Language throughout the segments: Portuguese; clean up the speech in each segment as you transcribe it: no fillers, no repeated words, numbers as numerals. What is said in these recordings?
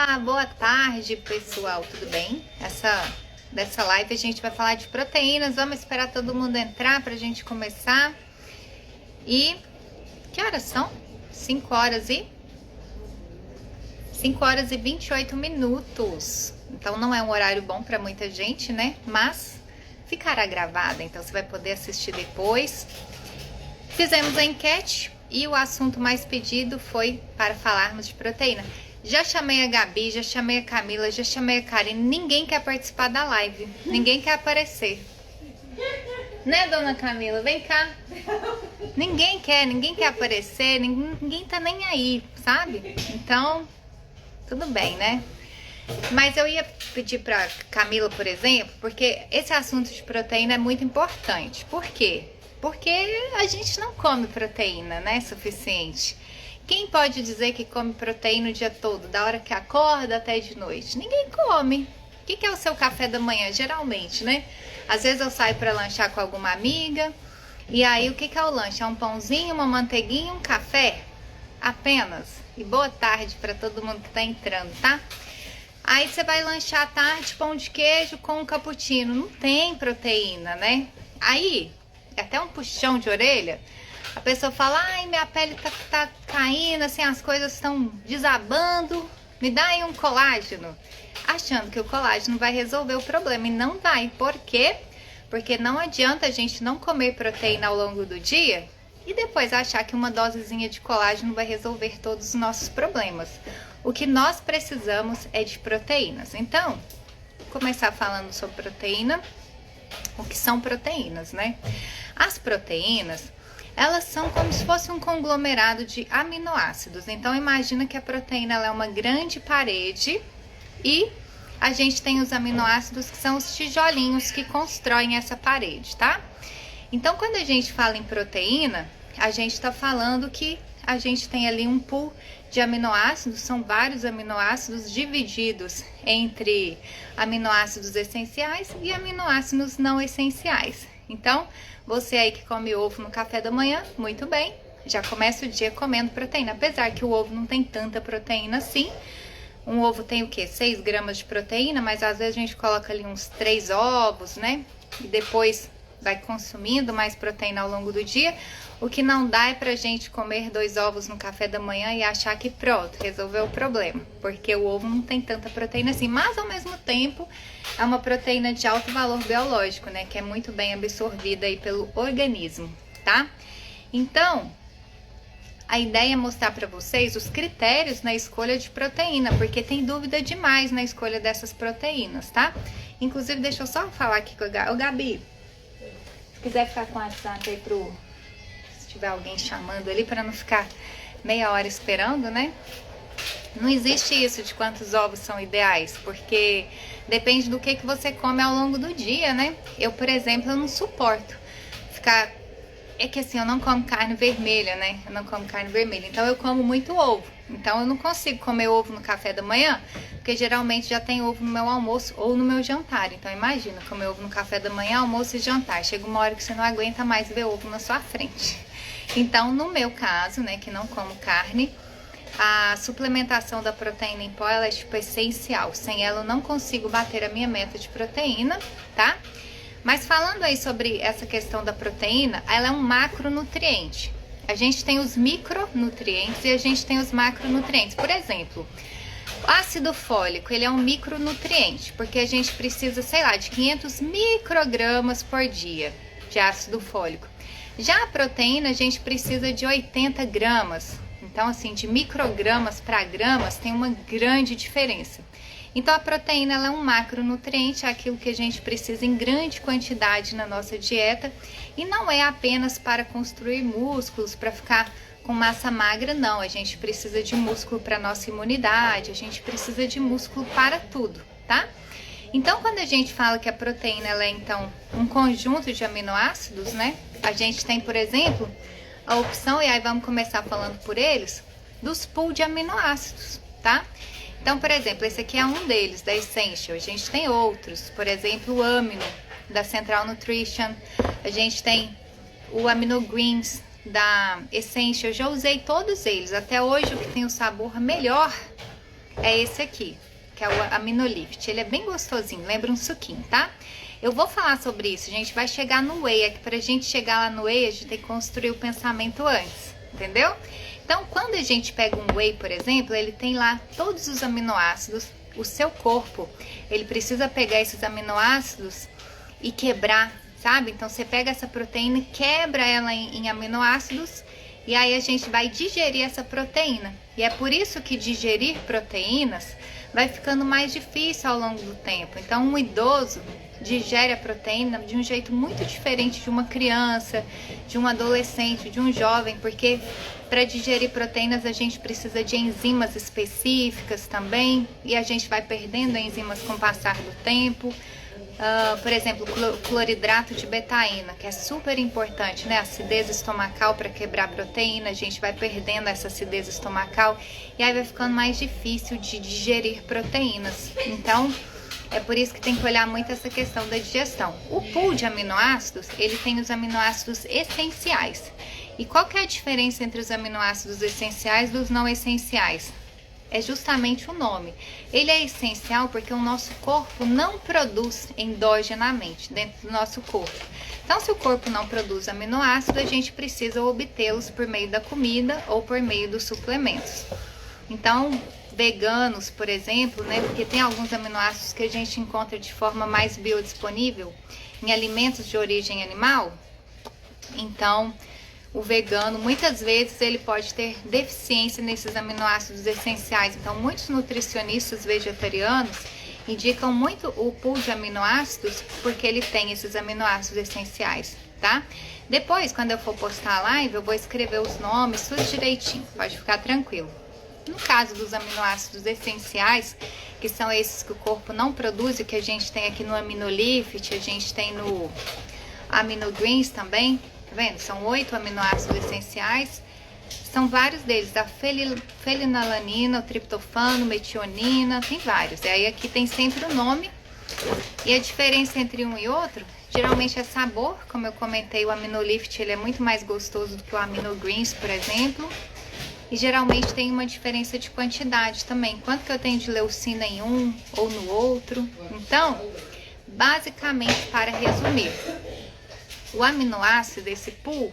Olá, boa tarde, pessoal, tudo bem? Dessa live a gente vai falar de proteínas. Vamos esperar todo mundo entrar pra gente começar. E que horas são? 5 horas e 28 minutos. Então não é um horário bom para muita gente, né? Mas ficará gravada, então você vai poder assistir depois. Fizemos a enquete e o assunto mais pedido foi para falarmos de proteína. Já chamei a Gabi, já chamei a Camila, já chamei a Karine. Ninguém quer participar da live. Ninguém quer aparecer. Né, dona Camila? Vem cá. Ninguém quer aparecer. Ninguém tá nem aí, sabe? Então, tudo bem, né? Mas eu ia pedir pra Camila, por exemplo, porque esse assunto de proteína é muito importante. Por quê? Porque a gente não come proteína, né, suficiente. Quem pode dizer que come proteína o dia todo, da hora que acorda até de noite? Ninguém come. O que é o seu café da manhã, geralmente, né? Às vezes eu saio para lanchar com alguma amiga, e aí o que é o lanche? É um pãozinho, uma manteiguinha, um café? Apenas. E boa tarde para todo mundo que tá entrando, tá? Aí você vai lanchar à tarde, pão de queijo com um cappuccino. Não tem proteína, né? Aí, até um puxão de orelha, a pessoa fala, ai, minha pele tá caindo, assim, as coisas estão desabando, me dá aí um colágeno. Achando que o colágeno vai resolver o problema, e não vai. Por quê? Porque não adianta a gente não comer proteína ao longo do dia e depois achar que uma dosezinha de colágeno vai resolver todos os nossos problemas. O que nós precisamos é de proteínas. Então, vou começar falando sobre proteína. O que são proteínas, né? As proteínas, elas são como se fosse um conglomerado de aminoácidos. Então, imagina que a proteína ela é uma grande parede e a gente tem os aminoácidos que são os tijolinhos que constroem essa parede, tá? Então, quando a gente fala em proteína, a gente está falando que a gente tem ali um pool de aminoácidos, são vários aminoácidos divididos entre aminoácidos essenciais e aminoácidos não essenciais. Então, você aí que come ovo no café da manhã, muito bem, já começa o dia comendo proteína, apesar que o ovo não tem tanta proteína assim. Um ovo tem o quê? 6 gramas de proteína, mas às vezes a gente coloca ali uns 3 ovos, né? E depois vai consumindo mais proteína ao longo do dia. O que não dá é pra gente comer 2 ovos no café da manhã e achar que pronto, resolveu o problema. Porque o ovo não tem tanta proteína assim, mas ao mesmo tempo é uma proteína de alto valor biológico, né? Que é muito bem absorvida aí pelo organismo, tá? Então, a ideia é mostrar para vocês os critérios na escolha de proteína, porque tem dúvida demais na escolha dessas proteínas, tá? Inclusive, deixa eu só falar aqui com a Gabi. Ô, Gabi, se quiser ficar com o WhatsApp aí se tiver alguém chamando ali, para não ficar meia hora esperando, né? Não existe isso de quantos ovos são ideais, porque depende do que você come ao longo do dia, né? Eu, por exemplo, eu não suporto ficar... É que assim, eu não como carne vermelha, né? Eu não como carne vermelha, então eu como muito ovo. Então eu não consigo comer ovo no café da manhã, porque geralmente já tem ovo no meu almoço ou no meu jantar. Então imagina, comer ovo no café da manhã, almoço e jantar. Chega uma hora que você não aguenta mais ver ovo na sua frente. Então, no meu caso, né, que não como carne, a suplementação da proteína em pó, ela é tipo essencial. Sem ela eu não consigo bater a minha meta de proteína, tá? Mas falando aí sobre essa questão da proteína, ela é um macronutriente. A gente tem os micronutrientes e a gente tem os macronutrientes. Por exemplo, o ácido fólico, ele é um micronutriente, porque a gente precisa, sei lá, de 500 microgramas por dia de ácido fólico. Já a proteína, a gente precisa de 80 gramas. Então, assim, de microgramas para gramas tem uma grande diferença. Então, a proteína ela é um macronutriente, é aquilo que a gente precisa em grande quantidade na nossa dieta. E não é apenas para construir músculos, para ficar com massa magra, não. A gente precisa de músculo para nossa imunidade, a gente precisa de músculo para tudo, tá? Então, quando a gente fala que a proteína ela é, então, um conjunto de aminoácidos, né? A gente tem, por exemplo, a opção, e aí vamos começar falando por eles, dos pool de aminoácidos, tá? Então, por exemplo, esse aqui é um deles, da Essential. A gente tem outros, por exemplo, o Amino, da Central Nutrition. A gente tem o Amino Greens, da Essential. Eu já usei todos eles. Até hoje, o que tem o sabor melhor é esse aqui, que é o Aminolift. Ele é bem gostosinho, lembra um suquinho, tá? Eu vou falar sobre isso, a gente vai chegar no whey. É que pra gente chegar lá no whey, a gente tem que construir o pensamento antes, entendeu? Então, quando a gente pega um whey, por exemplo, ele tem lá todos os aminoácidos. O seu corpo, ele precisa pegar esses aminoácidos e quebrar, sabe? Então, você pega essa proteína, quebra ela em aminoácidos e aí a gente vai digerir essa proteína. E é por isso que digerir proteínas vai ficando mais difícil ao longo do tempo. Então, um idoso digere a proteína de um jeito muito diferente de uma criança, de um adolescente, de um jovem, porque para digerir proteínas a gente precisa de enzimas específicas também, e a gente vai perdendo enzimas com o passar do tempo. Por exemplo, cloridrato de betaína, que é super importante, né? Acidez estomacal para quebrar proteína, a gente vai perdendo essa acidez estomacal e aí vai ficando mais difícil de digerir proteínas. Então, é por isso que tem que olhar muito essa questão da digestão. O pool de aminoácidos, ele tem os aminoácidos essenciais. E qual que é a diferença entre os aminoácidos essenciais e dos não essenciais? É justamente o nome. Ele é essencial porque o nosso corpo não produz endogenamente dentro do nosso corpo. Então, se o corpo não produz aminoácidos, a gente precisa obtê-los por meio da comida ou por meio dos suplementos. Então, veganos, por exemplo, né, porque tem alguns aminoácidos que a gente encontra de forma mais biodisponível em alimentos de origem animal. Então, o vegano, muitas vezes, ele pode ter deficiência nesses aminoácidos essenciais. Então, muitos nutricionistas vegetarianos indicam muito o pool de aminoácidos porque ele tem esses aminoácidos essenciais, tá? Depois, quando eu for postar a live, eu vou escrever os nomes, tudo direitinho, pode ficar tranquilo. No caso dos aminoácidos essenciais, que são esses que o corpo não produz e que a gente tem aqui no Aminolift, a gente tem no Aminogreens também, tá vendo? São 8 aminoácidos essenciais, são vários deles, a fenilalanina, o triptofano, metionina, tem vários. E aí aqui tem sempre o nome e a diferença entre um e outro, geralmente é sabor, como eu comentei, o Aminolift ele é muito mais gostoso do que o Aminogreens, por exemplo. E geralmente tem uma diferença de quantidade também. Quanto que eu tenho de leucina em um ou no outro. Então, basicamente, para resumir, o aminoácido, esse pool,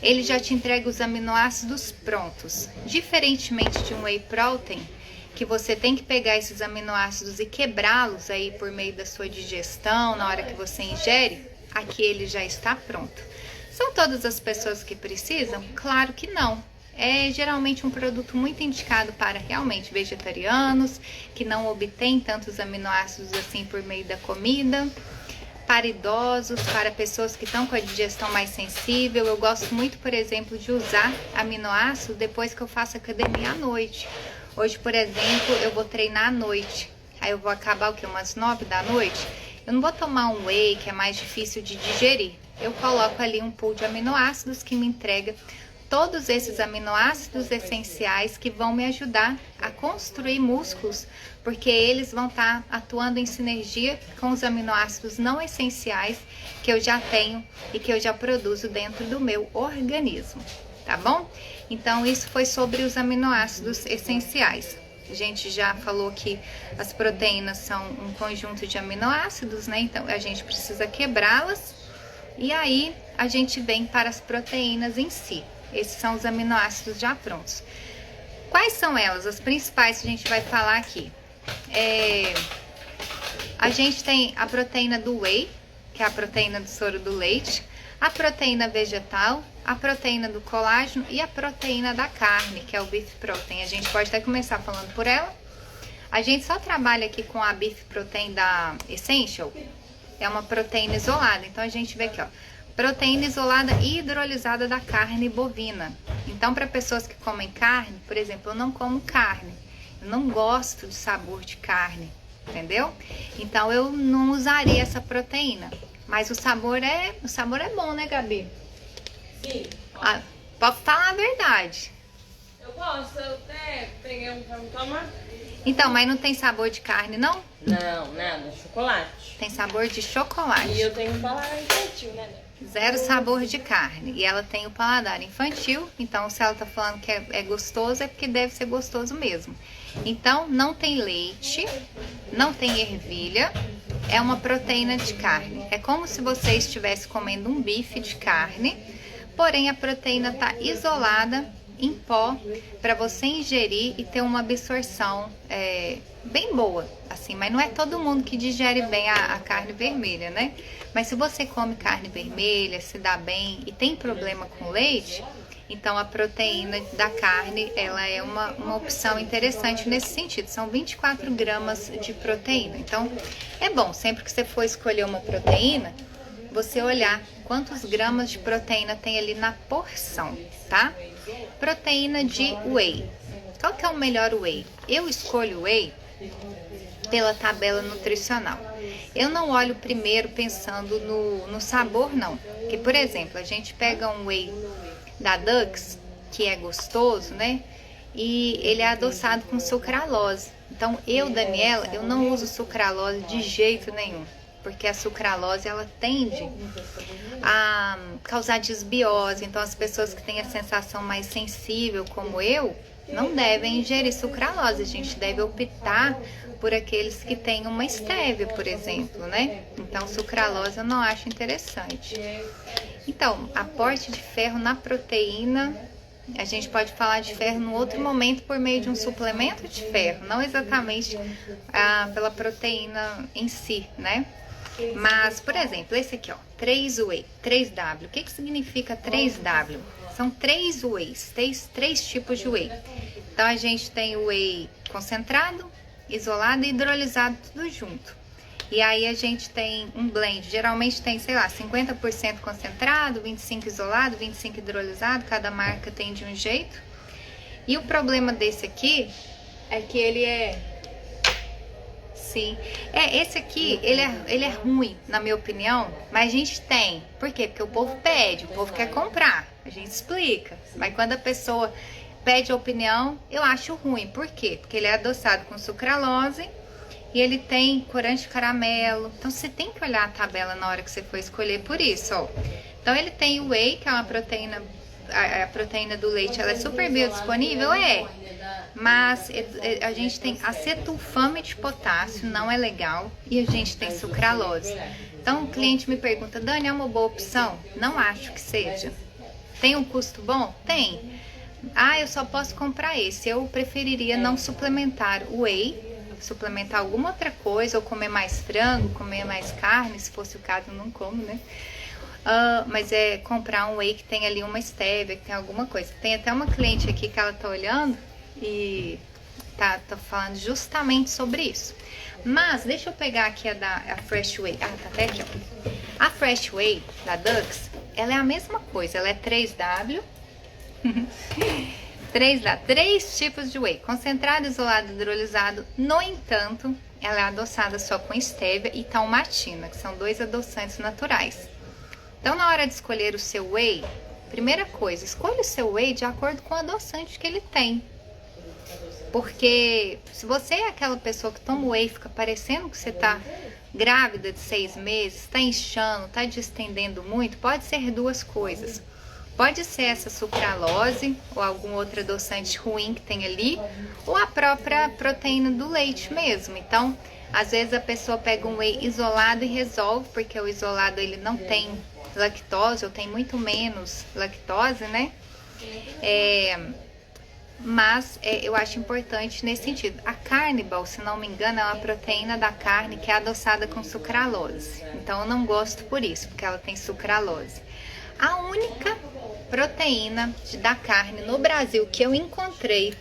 ele já te entrega os aminoácidos prontos. Diferentemente de um whey protein, que você tem que pegar esses aminoácidos e quebrá-los aí por meio da sua digestão, na hora que você ingere, aqui ele já está pronto. São todas as pessoas que precisam? Claro que não. É geralmente um produto muito indicado para realmente vegetarianos, que não obtêm tantos aminoácidos assim por meio da comida, para idosos, para pessoas que estão com a digestão mais sensível. Eu gosto muito, por exemplo, de usar aminoácidos depois que eu faço academia à noite. Hoje, por exemplo, eu vou treinar à noite, aí eu vou acabar o que? Umas 9 da noite. Eu não vou tomar um whey, que é mais difícil de digerir. Eu coloco ali um pool de aminoácidos que me entrega todos esses aminoácidos essenciais que vão me ajudar a construir músculos, porque eles vão estar atuando em sinergia com os aminoácidos não essenciais que eu já tenho e que eu já produzo dentro do meu organismo, tá bom? Então, isso foi sobre os aminoácidos essenciais. A gente já falou que as proteínas são um conjunto de aminoácidos, né? Então, a gente precisa quebrá-las e aí a gente vem para as proteínas em si. Esses são os aminoácidos já prontos. Quais são elas? As principais que a gente vai falar aqui. A gente tem a proteína do whey, que é a proteína do soro do leite, a proteína vegetal, a proteína do colágeno e a proteína da carne, que é o beef protein. A gente pode até começar falando por ela. A gente só trabalha aqui com a beef protein da Essential, é uma proteína isolada. Então a gente vê aqui, ó, proteína isolada e hidrolisada da carne bovina. Então, para pessoas que comem carne, por exemplo, eu não como carne, eu não gosto do sabor de carne, entendeu? Então, eu não usaria essa proteína. Mas o sabor é bom, né, Gabi? Sim. Ah, pode falar a verdade. Eu gosto, eu até peguei um pra me tomar. Então, mas não tem sabor de carne, não? Não, nada, chocolate. Tem sabor de chocolate. E eu tenho um paladar infantil, né? Zero sabor de carne. E ela tem o paladar infantil. Então, se ela tá falando que é gostoso, é porque deve ser gostoso mesmo. Então, não tem leite, não tem ervilha, é uma proteína de carne. É como se você estivesse comendo um bife de carne, porém a proteína está isolada em pó para você ingerir e ter uma absorção bem boa, assim. Mas não é todo mundo que digere bem a carne vermelha, né? Mas se você come carne vermelha, se dá bem e tem problema com leite, então a proteína da carne, ela é uma opção interessante nesse sentido. São 24 gramas de proteína. Então é bom, sempre que você for escolher uma proteína, você olhar quantos gramas de proteína tem ali na porção, tá? Proteína de whey. Qual que é o melhor whey? Eu escolho whey pela tabela nutricional. Eu não olho primeiro pensando no sabor, não. Porque, por exemplo, a gente pega um whey da Dux, que é gostoso, né? E ele é adoçado com sucralose. Então, Daniela, eu não uso sucralose de jeito nenhum. Porque a sucralose, ela tende a causar desbiose. Então, as pessoas que têm a sensação mais sensível, como eu, não devem ingerir sucralose. A gente deve optar por aqueles que têm uma estévia, por exemplo, né? Então, sucralose eu não acho interessante. Então, aporte de ferro na proteína, a gente pode falar de ferro no outro momento por meio de um suplemento de ferro, não exatamente pela proteína em si, né? Mas, por exemplo, esse aqui, ó, 3 whey, 3W. O que significa 3W? São 3 wheys, 3 tipos de whey. Então, a gente tem o whey concentrado, isolado e hidrolisado, tudo junto. E aí a gente tem um blend, geralmente tem, sei lá, 50% concentrado, 25% isolado, 25% hidrolisado, cada marca tem de um jeito. E o problema desse aqui é que ele esse aqui, ele é ruim, na minha opinião, mas a gente tem. Por quê? Porque o povo pede, o povo quer comprar, a gente explica. Mas quando a pessoa pede a opinião, eu acho ruim. Por quê? Porque ele é adoçado com sucralose e ele tem corante de caramelo. Então você tem que olhar a tabela na hora que você for escolher por isso, ó. Então ele tem o whey, que é uma proteína, a proteína do leite, ela é super biodisponível, mas a gente tem acesulfame de potássio, não é legal, e a gente tem sucralose. Então o cliente me pergunta, Dani, é uma boa opção? Não acho que seja. Tem um custo bom? Tem. Eu só posso comprar esse. Eu preferiria não suplementar o whey, suplementar alguma outra coisa, ou comer mais frango, comer mais carne, se fosse o caso, eu não como, né? Mas é comprar um whey que tem ali uma stevia, que tem alguma coisa. Tem até uma cliente aqui que ela tá olhando e tá falando justamente sobre isso. Mas deixa eu pegar aqui a Fresh Whey. Tá até aqui, ó. A Fresh Whey da Dux, ela é a mesma coisa, ela é 3W. 3 tipos de whey, concentrado, isolado, hidrolisado. No entanto, ela é adoçada só com stevia e talmatina, que são 2 adoçantes naturais. Então, na hora de escolher o seu whey, primeira coisa, escolha o seu whey de acordo com o adoçante que ele tem. Porque se você é aquela pessoa que toma whey e fica parecendo que você tá grávida de 6 meses, tá inchando, tá distendendo muito, pode ser 2 coisas. Pode ser essa sucralose ou algum outro adoçante ruim que tem ali, ou a própria proteína do leite mesmo. Então, às vezes a pessoa pega um whey isolado e resolve, porque o isolado ele não tem lactose, ou tem muito menos lactose, né? Mas eu acho importante nesse sentido. A Carnibal, se não me engano, é uma proteína da carne que é adoçada com sucralose. Então eu não gosto por isso, porque ela tem sucralose. A única proteína da carne no Brasil que eu encontrei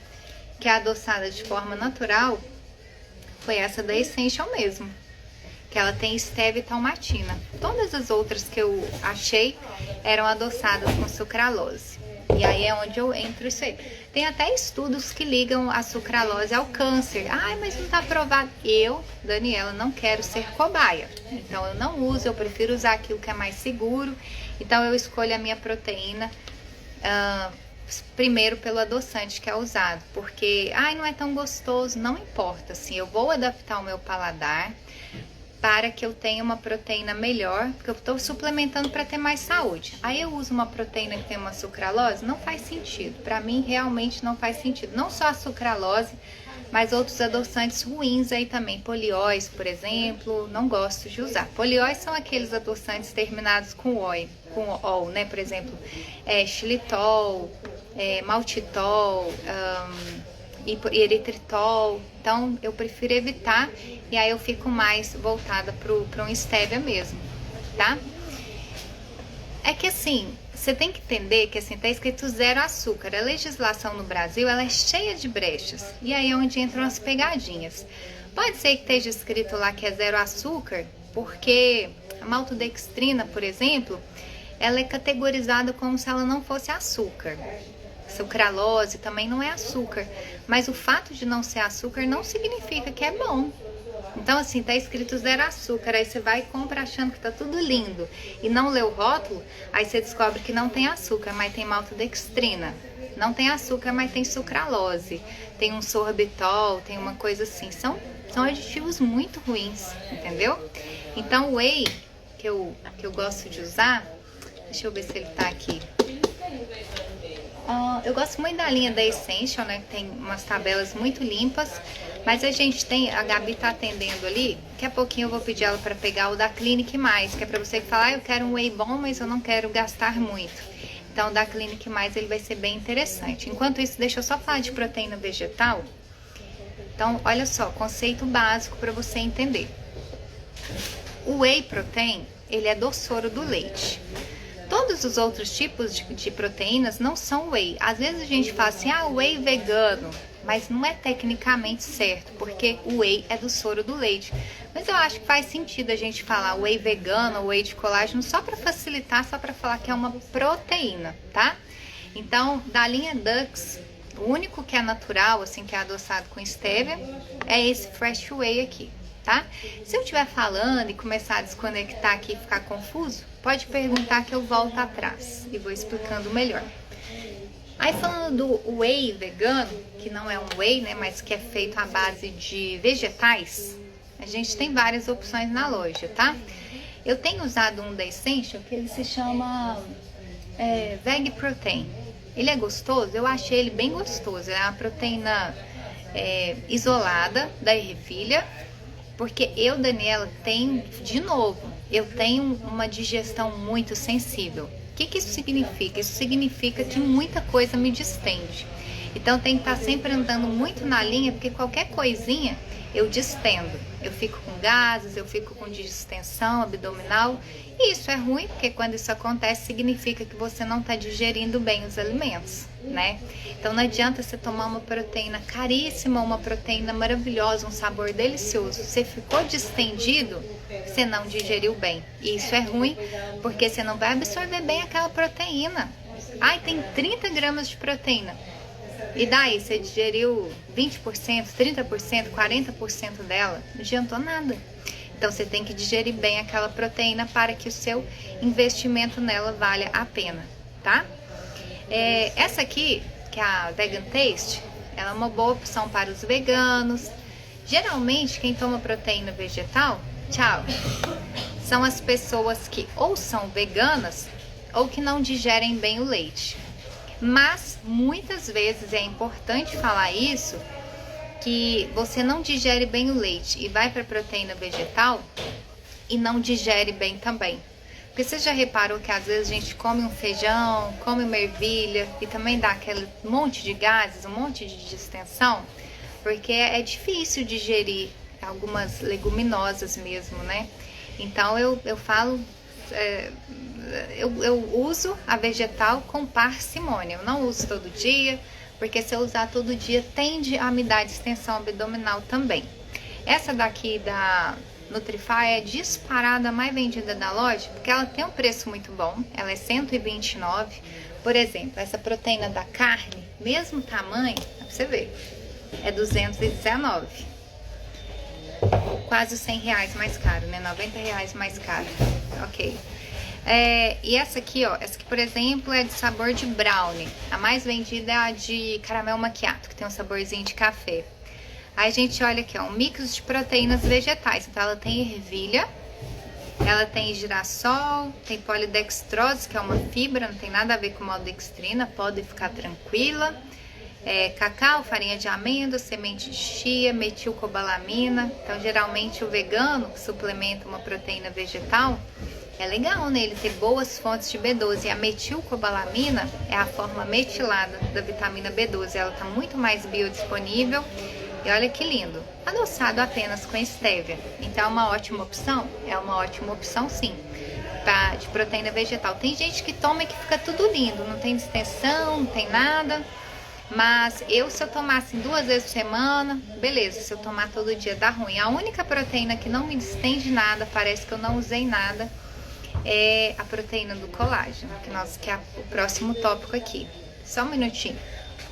que é adoçada de forma natural foi essa da Essential mesmo, que ela tem stevia e talmatina. Todas as outras que eu achei eram adoçadas com sucralose. E aí é onde eu entro isso aí. Tem até estudos que ligam a sucralose ao câncer. Mas não tá provado. Eu, Daniela, não quero ser cobaia. Então eu não uso, eu prefiro usar aquilo que é mais seguro. Então eu escolho a minha proteína primeiro pelo adoçante que é usado. Porque, não é tão gostoso, não importa. Assim, eu vou adaptar o meu paladar para que eu tenha uma proteína melhor, porque eu estou suplementando para ter mais saúde. Aí eu uso uma proteína que tem uma sucralose, não faz sentido. Para mim, realmente não faz sentido. Não só a sucralose, Mas outros adoçantes ruins aí também, polióis, por exemplo, não gosto de usar. Polióis são aqueles adoçantes terminados com ol, né? Por exemplo, xilitol, maltitol, eritritol. Então eu prefiro evitar e aí eu fico mais voltada para um stevia mesmo, tá? É que assim, você tem que entender que assim, tá escrito 0 açúcar. A legislação no Brasil, ela é cheia de brechas. E aí é onde entram as pegadinhas. Pode ser que esteja escrito lá que é 0 açúcar, porque a maltodextrina, por exemplo, ela é categorizada como se ela não fosse açúcar. Sucralose também não é açúcar. Mas o fato de não ser açúcar não significa que é bom. Então, assim, tá escrito 0 açúcar, aí você vai e compra achando que tá tudo lindo e não lê o rótulo, aí você descobre que não tem açúcar, mas tem maltodextrina. Não tem açúcar, mas tem sucralose, tem um sorbitol, tem uma coisa assim. São aditivos muito ruins, entendeu? Então, o whey que eu gosto de usar, deixa eu ver se ele tá aqui. Eu gosto muito da linha da Essential, né? Que tem umas tabelas muito limpas. Mas a gente tem, a Gabi tá atendendo ali. Daqui a pouquinho eu vou pedir ela para pegar o da Clinic Mais, que é para você que fala, eu quero um whey bom, mas eu não quero gastar muito. Então, o da Clinic Mais ele vai ser bem interessante. Enquanto isso, deixa eu só falar de proteína vegetal. Então, olha só, conceito básico para você entender. O whey protein, ele é do soro do leite. Todos os outros tipos de proteínas não são whey. Às vezes a gente fala assim, whey vegano, mas não é tecnicamente certo, porque o whey é do soro do leite. Mas eu acho que faz sentido a gente falar whey vegano, whey de colágeno, só para facilitar, só para falar que é uma proteína, tá? Então, da linha Dux, o único que é natural, assim, que é adoçado com stevia, é esse Fresh Whey aqui, tá? Se eu estiver falando e começar a desconectar aqui e ficar confuso, pode perguntar que eu volto atrás e vou explicando melhor. Aí falando do whey vegano, que não é um whey, né, mas que é feito à base de vegetais, a gente tem várias opções na loja, tá? Eu tenho usado um da Essential que ele se chama Veg Protein. Ele é gostoso? Eu achei ele bem gostoso. É uma proteína isolada da ervilha, porque eu, Daniela, tenho, de novo, eu tenho uma digestão muito sensível. O que isso significa? Isso significa que muita coisa me distende. Então tem que estar sempre andando muito na linha, porque qualquer coisinha eu distendo. Eu fico com gases, eu fico com distensão abdominal. E isso é ruim, porque quando isso acontece, significa que você não está digerindo bem os alimentos, né? Então não adianta você tomar uma proteína caríssima, uma proteína maravilhosa, um sabor delicioso. Você ficou distendido, você não digeriu bem. E isso é ruim, porque você não vai absorver bem aquela proteína. Ai, tem 30 gramas de proteína. E daí, você digeriu 20%, 30%, 40% dela, não adiantou nada. Então, você tem que digerir bem aquela proteína para que o seu investimento nela valha a pena, tá? Essa aqui, que é a Vegan Taste, ela é uma boa opção para os veganos. Geralmente, quem toma proteína vegetal, são as pessoas que ou são veganas ou que não digerem bem o leite. Mas muitas vezes é importante falar isso, que você não digere bem o leite e vai para a proteína vegetal e não digere bem também. Porque você já reparou que às vezes a gente come um feijão, come uma ervilha e também dá aquele monte de gases, um monte de distensão, porque é difícil digerir algumas leguminosas mesmo, né? Então eu falo... Eu uso a vegetal com parcimônia. Eu não uso todo dia, porque se eu usar todo dia tende a me dar distensão abdominal também. Essa daqui da Nutrify é disparada mais vendida da loja, porque ela tem um preço muito bom. Ela é R$129. Por exemplo, essa proteína da carne, mesmo tamanho, pra você ver, é R$219. Quase R$100 mais caro, né? R$90 mais caro. Ok. E essa aqui, ó, essa aqui, por exemplo, é de sabor de brownie. A mais vendida é a de caramel macchiato, que tem um saborzinho de café. Aí a gente olha aqui, ó, um mix de proteínas vegetais. Então ela tem ervilha, ela tem girassol, tem polidextrose, que é uma fibra, não tem nada a ver com maltodextrina, pode ficar tranquila. cacau, farinha de amêndoa, semente de chia, metilcobalamina. Então, geralmente o vegano que suplementa uma proteína vegetal, é legal, né? Ele ter boas fontes de B12. E a metilcobalamina é a forma metilada da vitamina B12. Ela está muito mais biodisponível. E olha que lindo. Adoçado apenas com estévia. Então, é uma ótima opção? É uma ótima opção, sim. De proteína vegetal. Tem gente que toma e que fica tudo lindo. Não tem distensão, não tem nada. Mas se eu tomar assim 2 vezes por semana, beleza. Se eu tomar todo dia dá ruim. A única proteína que não me distende nada, parece que eu não usei nada, é a proteína do colágeno, que é o próximo tópico aqui. Só um minutinho.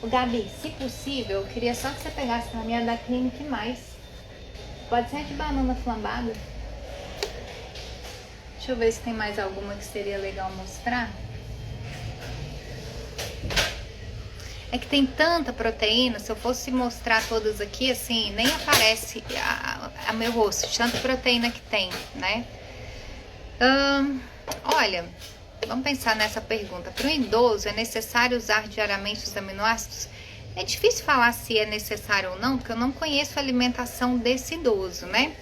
O Gabi, se possível, eu queria só que você pegasse na minha da Clinic Mais. Pode ser de banana flambada. Deixa eu ver se tem mais alguma que seria legal mostrar. É que tem tanta proteína, se eu fosse mostrar todas aqui, assim, nem aparece a meu rosto, de tanta proteína que tem, né? Olha, vamos pensar nessa pergunta. Para o idoso, é necessário usar diariamente os aminoácidos? É difícil falar se é necessário ou não, porque eu não conheço a alimentação desse idoso, né?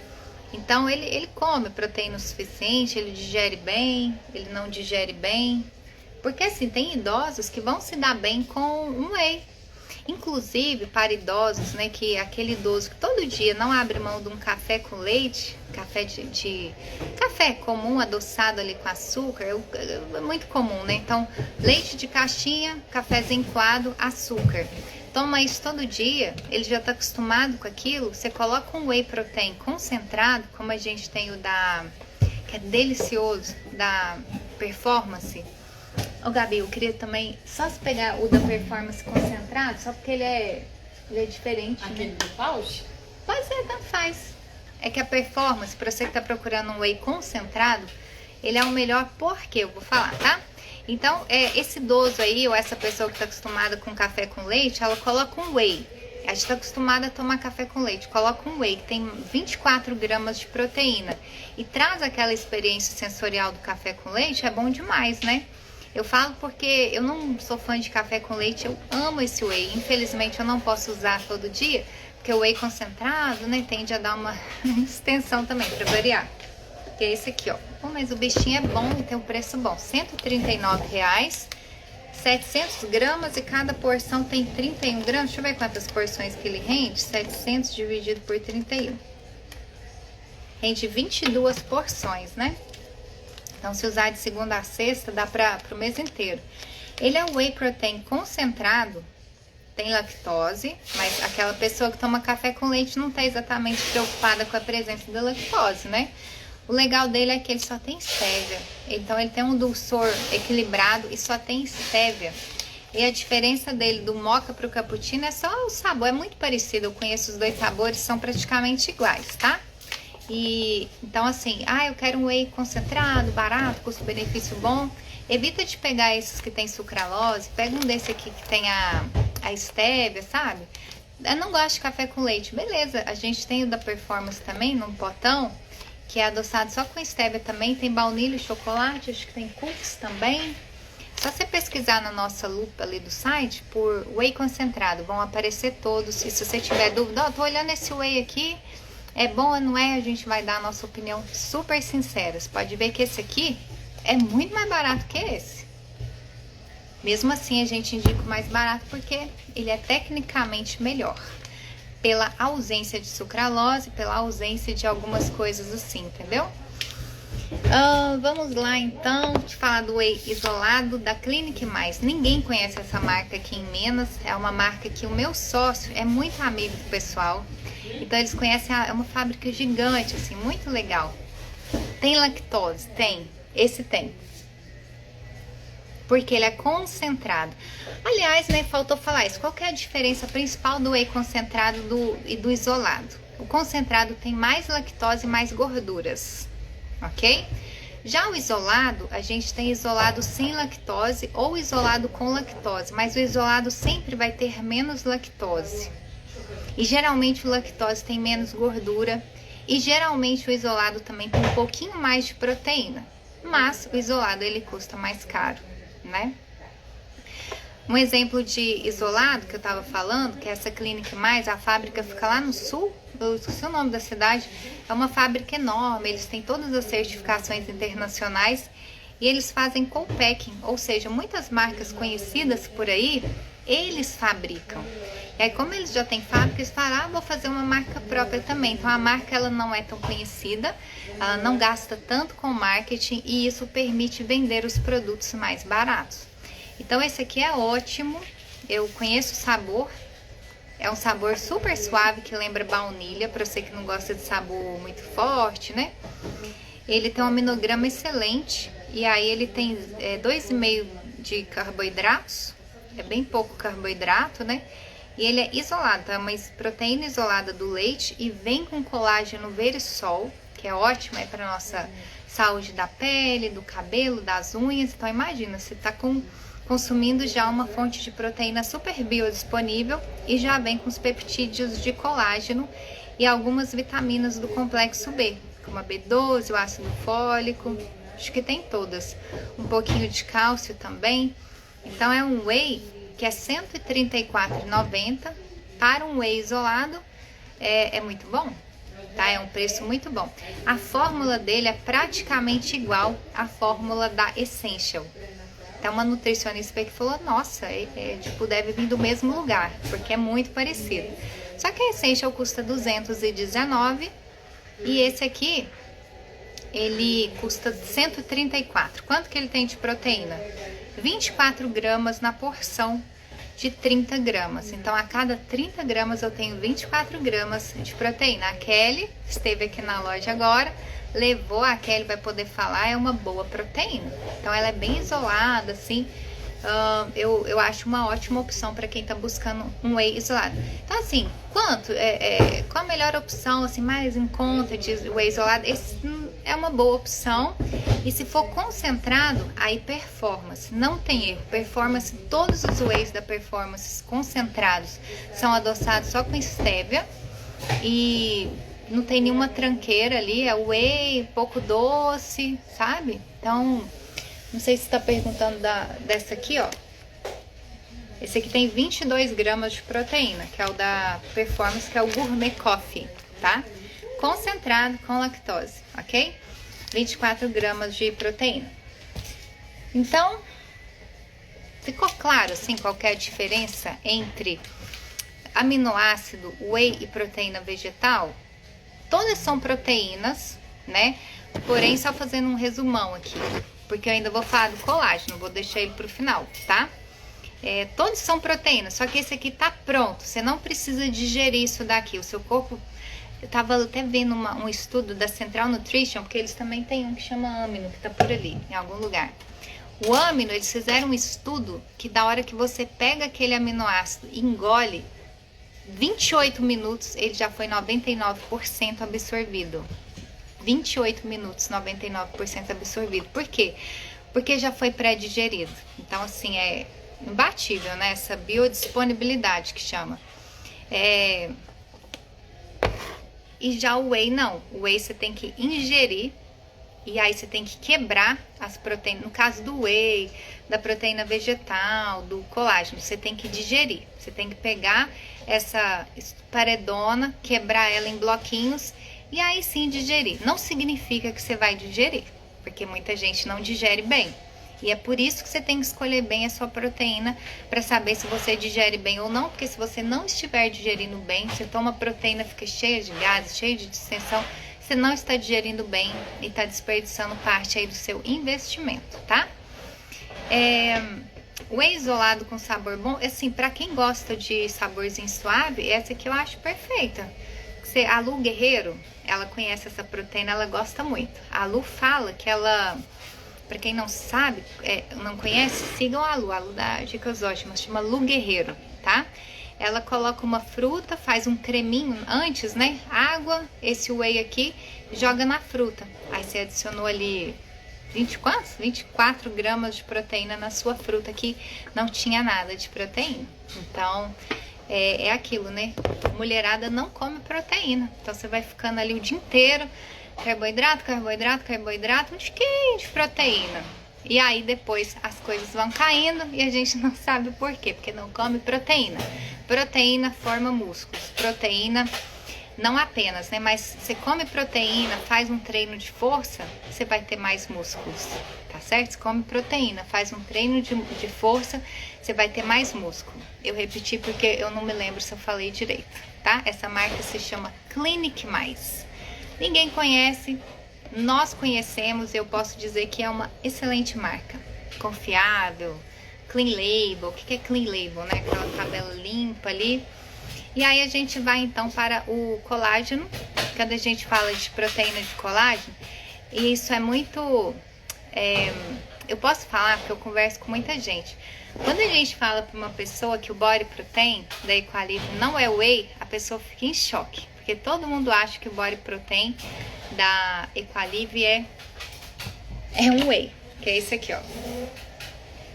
Então, ele come proteína o suficiente, ele digere bem, ele não digere bem. Porque assim, tem idosos que vão se dar bem com um whey. Inclusive, para idosos, né, que aquele idoso que todo dia não abre mão de um café com leite, café comum, adoçado ali com açúcar, é muito comum, né? Então, leite de caixinha, cafezinho coado, açúcar. Toma isso todo dia, ele já está acostumado com aquilo. Você coloca um whey protein concentrado, como a gente tem o que é delicioso, da Performance. Ô Gabi, eu queria também só se pegar o da Performance concentrado, só porque ele é diferente. Aquele né? do pouch? Pode ser, tanto faz. É que a Performance, para você que tá procurando um whey concentrado, ele é o melhor porque eu vou falar, tá? Então, esse idoso aí, ou essa pessoa que tá acostumada com café com leite, ela coloca um whey. A gente tá acostumada a tomar café com leite, coloca um whey que tem 24 gramas de proteína e traz aquela experiência sensorial do café com leite, é bom demais, né? Eu falo porque eu não sou fã de café com leite, eu amo esse whey. Infelizmente eu não posso usar todo dia, porque o whey concentrado, né, tende a dar uma extensão também, para variar. Que é esse aqui, ó. Mas o bichinho é bom e tem um preço bom. R$139, 700 gramas e cada porção tem 31 gramas. Deixa eu ver quantas porções que ele rende. 700 dividido por 31. Rende 22 porções, né? Então, se usar de segunda a sexta, dá para o mês inteiro. Ele é um whey protein concentrado, tem lactose, mas aquela pessoa que toma café com leite não está exatamente preocupada com a presença da lactose, né? O legal dele é que ele só tem estévia. Então, ele tem um dulçor equilibrado e só tem estévia. E a diferença dele do moca para o cappuccino é só o sabor, é muito parecido. Eu conheço os dois sabores, são praticamente iguais, tá? E então assim, eu quero um whey concentrado, barato, custo-benefício bom. Evita de pegar esses que tem sucralose, pega um desse aqui que tem a estévia, sabe? Eu não gosto de café com leite, beleza. A gente tem o da Performance também, num potão, que é adoçado só com estévia também. Tem baunilha e chocolate, acho que tem cookies também. Só você pesquisar na nossa lupa ali do site por whey concentrado, vão aparecer todos. E se você tiver dúvida, tô olhando esse whey aqui, é bom ou não é? A gente vai dar a nossa opinião super sincera. Você pode ver que esse aqui é muito mais barato que esse. Mesmo assim, a gente indica o mais barato porque ele é tecnicamente melhor. Pela ausência de sucralose, pela ausência de algumas coisas assim, entendeu? Vamos lá então, te falar do whey isolado da Clinic Mais. Ninguém conhece essa marca aqui em Minas. É uma marca que o meu sócio é muito amigo do pessoal. Então eles conhecem, é uma fábrica gigante, assim, muito legal. Tem lactose? Tem. Esse tem. Porque ele é concentrado. Aliás, né, faltou falar isso. Qual que é a diferença principal do whey concentrado e do isolado? O concentrado tem mais lactose e mais gorduras, ok? Já o isolado, a gente tem isolado sem lactose ou isolado com lactose. Mas o isolado sempre vai ter menos lactose. E geralmente o lactose tem menos gordura e geralmente o isolado também tem um pouquinho mais de proteína, mas o isolado ele custa mais caro, né? Um exemplo de isolado que eu tava falando, que é essa Clinic Mais, a fábrica fica lá no sul, eu esqueci o nome da cidade, é uma fábrica enorme, eles têm todas as certificações internacionais e eles fazem co-packing, ou seja, muitas marcas conhecidas por aí, eles fabricam. E aí, como eles já têm fábrica, eles falam, vou fazer uma marca própria também. Então, a marca ela não é tão conhecida, ela não gasta tanto com marketing e isso permite vender os produtos mais baratos. Então, esse aqui é ótimo, eu conheço o sabor, é um sabor super suave que lembra baunilha, para você que não gosta de sabor muito forte, né? Ele tem um aminograma excelente e aí ele tem 2,5 de carboidratos, é bem pouco carboidrato, né? E ele é isolado, é uma proteína isolada do leite e vem com colágeno verisol, que é ótimo, é para nossa saúde da pele, do cabelo, das unhas. Então imagina, você está consumindo já uma fonte de proteína super biodisponível e já vem com os peptídeos de colágeno e algumas vitaminas do complexo B, como a B12, o ácido fólico, acho que tem todas. Um pouquinho de cálcio também. Então é um whey que é R$ 134,90 para um whey isolado, é muito bom, tá? É um preço muito bom. A fórmula dele é praticamente igual à fórmula da Essential. Até uma nutricionista que falou, nossa, tipo, deve vir do mesmo lugar, porque é muito parecido. Só que a Essential custa R$ 219 e esse aqui, ele custa 134. Quanto que ele tem de proteína? 24 gramas na porção de 30 gramas. Então, a cada 30 gramas eu tenho 24 gramas de proteína. A Kelly esteve aqui na loja agora, levou, a Kelly vai poder falar, é uma boa proteína. Então, ela é bem isolada, assim. Eu acho uma ótima opção para quem está buscando um whey isolado. Então, assim, qual a melhor opção, assim, mais em conta de whey isolado? Esse é uma boa opção. E se for concentrado, aí performance, não tem erro. Performance, todos os wheys da performance concentrados são adoçados só com stevia e não tem nenhuma tranqueira ali, é whey, pouco doce, sabe? Então, não sei se você tá perguntando dessa aqui, ó. Esse aqui tem 22 gramas de proteína, que é o da Performance, que é o Gourmet Coffee, tá? Concentrado com lactose, ok? 24 gramas de proteína. Então, ficou claro, assim, qual que é a diferença entre aminoácido, whey e proteína vegetal? Todas são proteínas, né? Porém, só fazendo um resumão aqui, porque eu ainda vou falar do colágeno, vou deixar ele pro final, tá? Todos são proteínas, só que esse aqui tá pronto, você não precisa digerir isso daqui, o seu corpo... Eu tava até vendo um estudo da Central Nutrition, porque eles também têm um que chama Amino, que tá por ali, em algum lugar. O Amino, eles fizeram um estudo que da hora que você pega aquele aminoácido e engole, 28 minutos, ele já foi 99% absorvido. 28 minutos, 99% absorvido. Por quê? Porque já foi pré-digerido. Então, assim, é imbatível, né? Essa biodisponibilidade que chama. E já o whey, não. O whey você tem que ingerir e aí você tem que quebrar as proteínas. No caso do whey, da proteína vegetal, do colágeno, você tem que digerir. Você tem que pegar essa paredona, quebrar ela em bloquinhos e aí sim digerir. Não significa que você vai digerir, porque muita gente não digere bem. E é por isso que você tem que escolher bem a sua proteína para saber se você digere bem ou não, porque se você não estiver digerindo bem, você toma proteína, fica cheia de gases, cheia de distensão, você não está digerindo bem e está desperdiçando parte aí do seu investimento, tá? Whey isolado com sabor bom, assim, para quem gosta de saborzinho suave, essa aqui eu acho perfeita. A Lu Guerreiro, ela conhece essa proteína, ela gosta muito. A Lu fala que ela... Pra quem não sabe, não conhece, sigam a Lu dá dicas ótimas, chama Lu Guerreiro, tá? Ela coloca uma fruta, faz um creminho antes, né? Água, esse whey aqui, joga na fruta. Aí você adicionou ali 24 gramas de proteína na sua fruta, que não tinha nada de proteína. Então, é aquilo, né? Mulherada não come proteína, então você vai ficando ali o dia inteiro, carboidrato, carboidrato, carboidrato, um tiquinho de proteína. E aí depois as coisas vão caindo e a gente não sabe o porquê, porque não come proteína. Proteína forma músculos, proteína não apenas, né? Mas você come proteína, faz um treino de força, você vai ter mais músculos, tá certo? Você come proteína, faz um treino de força, você vai ter mais músculo. Eu repeti porque eu não me lembro se eu falei direito, tá? Essa marca se chama Clinic Mais. Ninguém conhece, nós conhecemos, eu posso dizer que é uma excelente marca, confiável, clean label. O que é clean label, né? Aquela tabela limpa ali. E aí a gente vai então para o colágeno. Quando a gente fala de proteína de colágeno, e isso é muito... eu posso falar porque eu converso com muita gente. Quando a gente fala para uma pessoa que o Body Protein da Equalive não é whey, a pessoa fica em choque. Porque todo mundo acha que o Body Protein da Equalive é um whey, que é esse aqui, ó.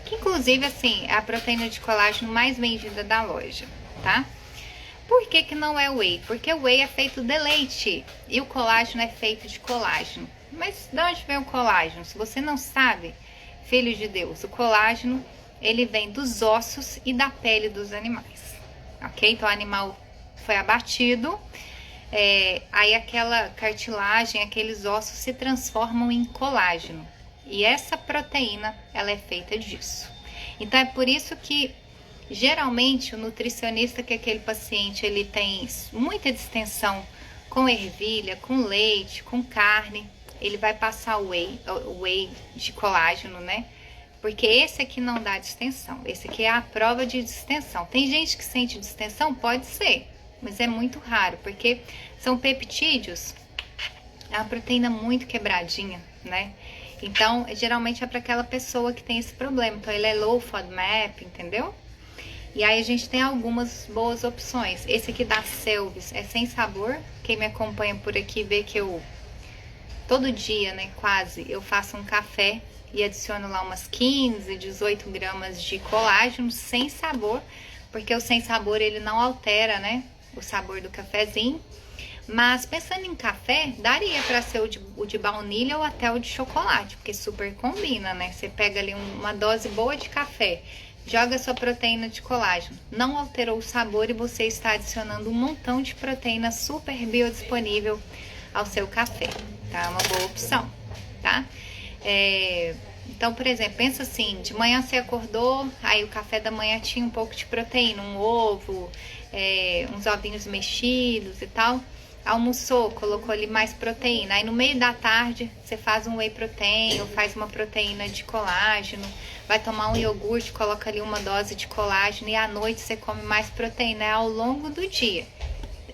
Que inclusive, assim, é a proteína de colágeno mais vendida da loja, tá? Por que que não é whey? Porque o whey é feito de leite e o colágeno é feito de colágeno. Mas de onde vem o colágeno? Se você não sabe, filho de Deus, o colágeno, ele vem dos ossos e da pele dos animais, ok? Então o animal foi abatido, aí aquela cartilagem, aqueles ossos se transformam em colágeno. E essa proteína, ela é feita disso. Então é por isso que geralmente o nutricionista, que aquele paciente ele tem muita distensão com ervilha, com leite, com carne, ele vai passar o whey de colágeno, né? Porque esse aqui não dá distensão, esse aqui é a prova de distensão. Tem gente que sente distensão? Pode ser, mas é muito raro, porque são peptídeos, é uma proteína muito quebradinha, né? Então, geralmente é para aquela pessoa que tem esse problema. Então, ele é low FODMAP, entendeu? E aí a gente tem algumas boas opções. Esse aqui da Selves é sem sabor. Quem me acompanha por aqui vê que eu, todo dia, né, quase, eu faço um café e adiciono lá umas 15, 18 gramas de colágeno sem sabor. Porque o sem sabor, ele não altera, né, o sabor do cafezinho. Mas pensando em café, daria para ser o de baunilha ou até o de chocolate, porque super combina, né? Você pega ali uma dose boa de café, joga sua proteína de colágeno, não alterou o sabor e você está adicionando um montão de proteína super biodisponível ao seu café, tá? É uma boa opção, tá? Então, por exemplo, pensa assim, de manhã você acordou, aí o café da manhã tinha um pouco de proteína, um ovo, uns ovinhos mexidos e tal. Almoçou, colocou ali mais proteína. Aí no meio da tarde você faz um whey protein ou faz uma proteína de colágeno. Vai tomar um iogurte, coloca ali uma dose de colágeno e à noite você come mais proteína ao longo do dia.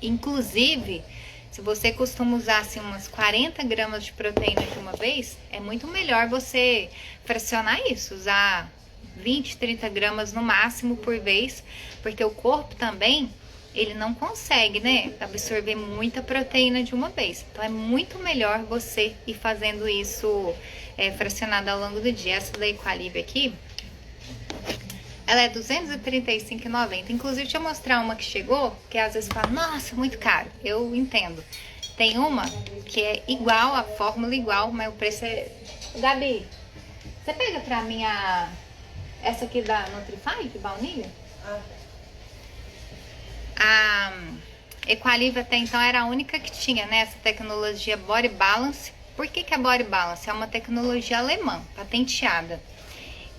Inclusive, se você costuma usar assim, umas 40 gramas de proteína de uma vez, é muito melhor você fracionar isso, usar 20, 30 gramas no máximo por vez, porque o corpo também, ele não consegue, né, absorver muita proteína de uma vez. Então, é muito melhor você ir fazendo isso fracionado ao longo do dia. Essa da Equalive aqui, ela é R$ 235,90. Inclusive, deixa eu mostrar uma que chegou, que às vezes fala, nossa, muito caro. Eu entendo. Tem uma que é igual, a fórmula igual, mas o preço é... Gabi, você pega pra mim essa aqui da Nutrify, de baunilha? A Equalive até então era a única que tinha, né, essa tecnologia Body Balance. Por que a Body Balance? É uma tecnologia alemã, patenteada.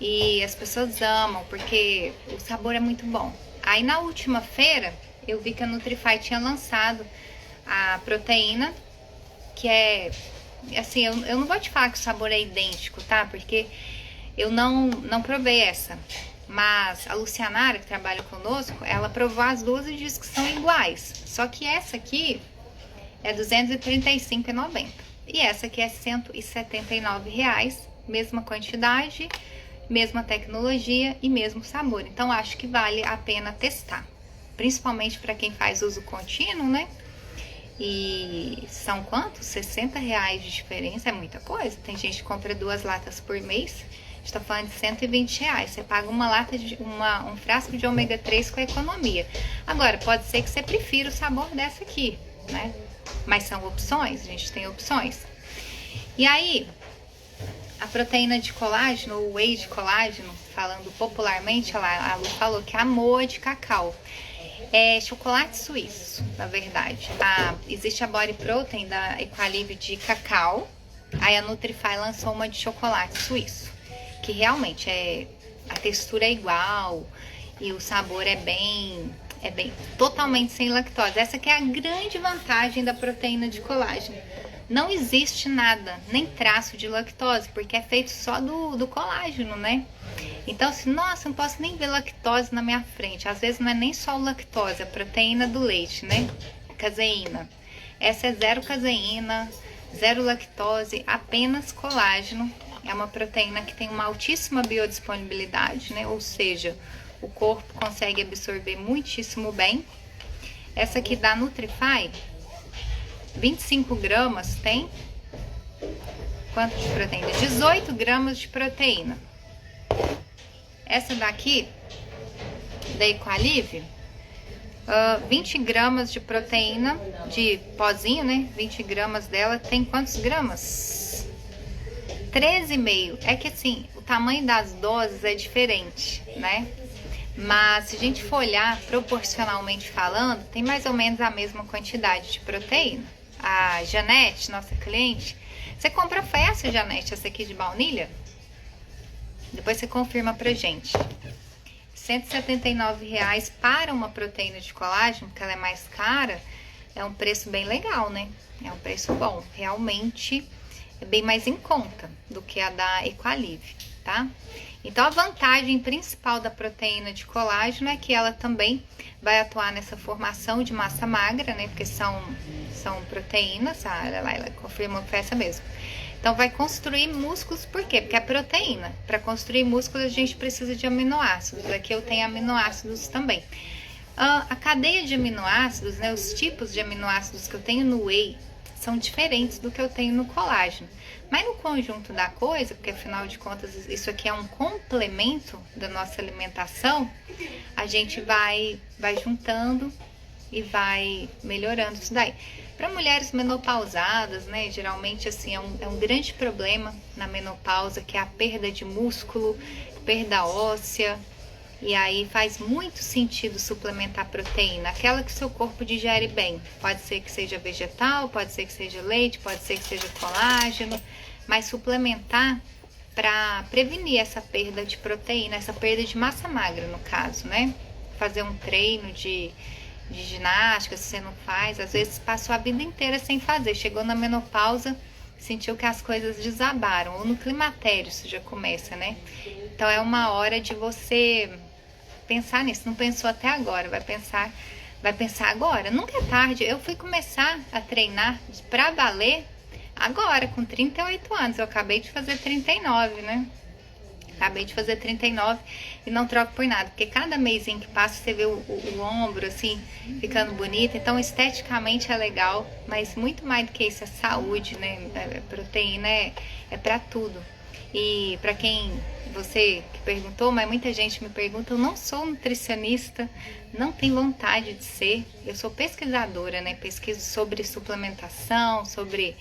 E as pessoas amam, porque o sabor é muito bom. Aí na última feira, eu vi que a Nutrify tinha lançado a proteína, que é, assim, eu não vou te falar que o sabor é idêntico, tá? Porque eu não provei essa. Mas a Lucianara, que trabalha conosco, ela provou as duas e diz que são iguais. Só que essa aqui é R$ 235,90. E essa aqui é R$ 179,00. Mesma quantidade, mesma tecnologia e mesmo sabor. Então, acho que vale a pena testar. Principalmente para quem faz uso contínuo, né? E são quantos? R$60,00 de diferença, é muita coisa. Tem gente que compra 2 latas por mês. Está falando de R$120,00. Você paga uma lata um frasco de ômega 3 com economia. Agora, pode ser que você prefira o sabor dessa aqui, né? Mas são opções, a gente tem opções. E aí, A proteína de colágeno, ou whey de colágeno, falando popularmente, a Lu falou que é amor de cacau. É chocolate suíço, na verdade. Existe a Body Protein da Equalive de cacau. Aí a Nutrify lançou uma de chocolate suíço, que realmente a textura é igual e o sabor é bem totalmente sem lactose. Essa que é a grande vantagem da proteína de colágeno. Não existe nada, nem traço de lactose, porque é feito só do colágeno, né? Então, nossa, não posso nem ver lactose na minha frente. Às vezes não é nem só o lactose, é a proteína do leite, né? Caseína. Essa é zero caseína, zero lactose, apenas colágeno. É uma proteína que tem uma altíssima biodisponibilidade, né? Ou seja, o corpo consegue absorver muitíssimo bem. Essa aqui da Nutrify, 25 gramas tem quanto de proteína? 18 gramas de proteína. Essa daqui, da Equalive, 20 gramas de proteína, de pozinho, né? 20 gramas dela, tem quantos gramas? 13,5. É que assim, o tamanho das doses é diferente, né? Mas se a gente for olhar proporcionalmente falando, tem mais ou menos a mesma quantidade de proteína. A Janete, nossa cliente, você compra essa, Janete, essa aqui de baunilha? Depois você confirma pra gente. R$179 para uma proteína de colágeno, porque ela é mais cara, é um preço bem legal, né? É um preço bom, realmente é bem mais em conta do que a da Equalive, tá? Então a vantagem principal da proteína de colágeno é que ela também vai atuar nessa formação de massa magra, né? Porque são proteínas, ela confirmou que foi essa mesmo. Então vai construir músculos, por quê? Porque é proteína. Para construir músculos a gente precisa de aminoácidos. Aqui eu tenho aminoácidos também. A cadeia de aminoácidos, né, os tipos de aminoácidos que eu tenho no whey são diferentes do que eu tenho no colágeno. Mas no conjunto da coisa, porque afinal de contas isso aqui é um complemento da nossa alimentação, a gente vai juntando e vai melhorando isso daí. Para mulheres menopausadas, né, geralmente assim é um grande problema na menopausa, que é a perda de músculo, perda óssea, e aí faz muito sentido suplementar proteína, aquela que seu corpo digere bem. Pode ser que seja vegetal, pode ser que seja leite, pode ser que seja colágeno, mas suplementar para prevenir essa perda de proteína, essa perda de massa magra no caso, né? Fazer um treino de ginástica, se você não faz, às vezes passou a vida inteira sem fazer, chegou na menopausa, sentiu que as coisas desabaram, ou no climatério isso já começa, né? Então é uma hora de você pensar nisso, não pensou até agora, vai pensar agora, nunca é tarde. Eu fui começar a treinar pra valer agora, com 38 anos, eu acabei de fazer 39, né? Acabei de fazer 39 e não troco por nada, porque cada mêsinho que passa você vê o ombro assim, ficando bonito. Então esteticamente é legal, mas muito mais do que isso é saúde, né? Proteína é pra tudo. E pra quem, você que perguntou, mas muita gente me pergunta, eu não sou nutricionista, não tenho vontade de ser. Eu sou pesquisadora, né? Pesquiso sobre suplementação, sobre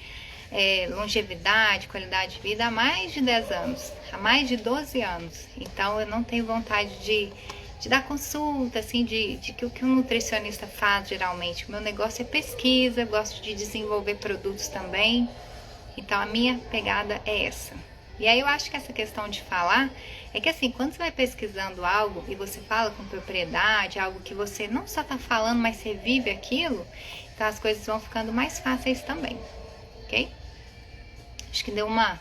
longevidade, qualidade de vida há mais de 10 anos, há mais de 12 anos. Então eu não tenho vontade de dar consulta, assim, de que o que um nutricionista faz geralmente. O meu negócio é pesquisa, gosto de desenvolver produtos também. Então a minha pegada é essa. E aí eu acho que essa questão de falar é que assim, quando você vai pesquisando algo e você fala com propriedade, algo que você não só tá falando, mas você vive aquilo, então as coisas vão ficando mais fáceis também. Ok? Acho que deu uma...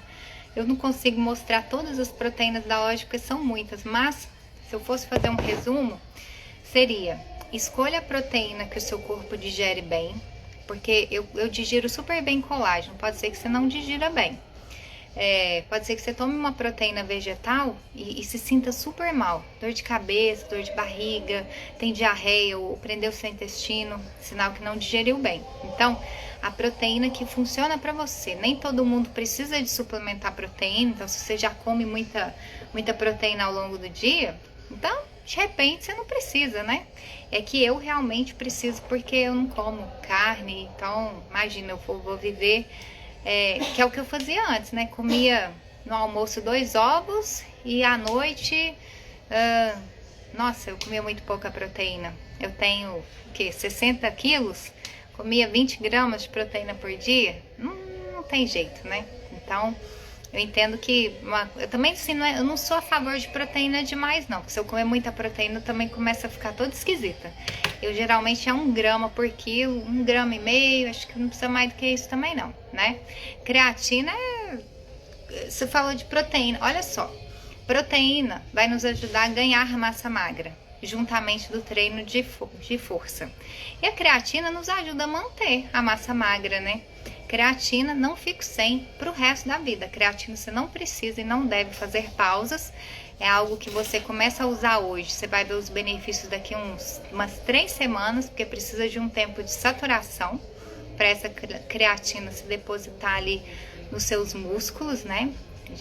Eu não consigo mostrar todas as proteínas da loja, porque são muitas, mas se eu fosse fazer um resumo, seria: escolha a proteína que o seu corpo digere bem, porque eu digiro super bem colágeno, pode ser que você não digira bem. Pode ser que você tome uma proteína vegetal e se sinta super mal, dor de cabeça, dor de barriga, tem diarreia ou prendeu seu intestino, sinal que não digeriu bem. Então, a proteína que funciona para você, nem todo mundo precisa de suplementar proteína, então se você já come muita proteína ao longo do dia, então de repente você não precisa, né? É que eu realmente preciso, porque eu não como carne, então imagina, eu vou viver... que é o que eu fazia antes, né? Comia no almoço 2 ovos e à noite, nossa, eu comia muito pouca proteína. Eu tenho, o quê? 60 quilos, comia 20 gramas de proteína por dia, não tem jeito, né? Então, eu entendo que, eu também, assim, eu não sou a favor de proteína demais, não. Porque se eu comer muita proteína, eu também começo a ficar toda esquisita. Eu geralmente é 1 grama por quilo, 1,5 grama, acho que não precisa mais do que isso também não, né? Creatina você falou de proteína, olha só. Proteína vai nos ajudar a ganhar massa magra, juntamente do treino de força. E a creatina nos ajuda a manter a massa magra, né? Creatina não fico sem pro resto da vida. Creatina você não precisa e não deve fazer pausas. É algo que você começa a usar hoje. Você vai ver os benefícios daqui umas 3 semanas, porque precisa de um tempo de saturação para essa creatina se depositar ali nos seus músculos, né?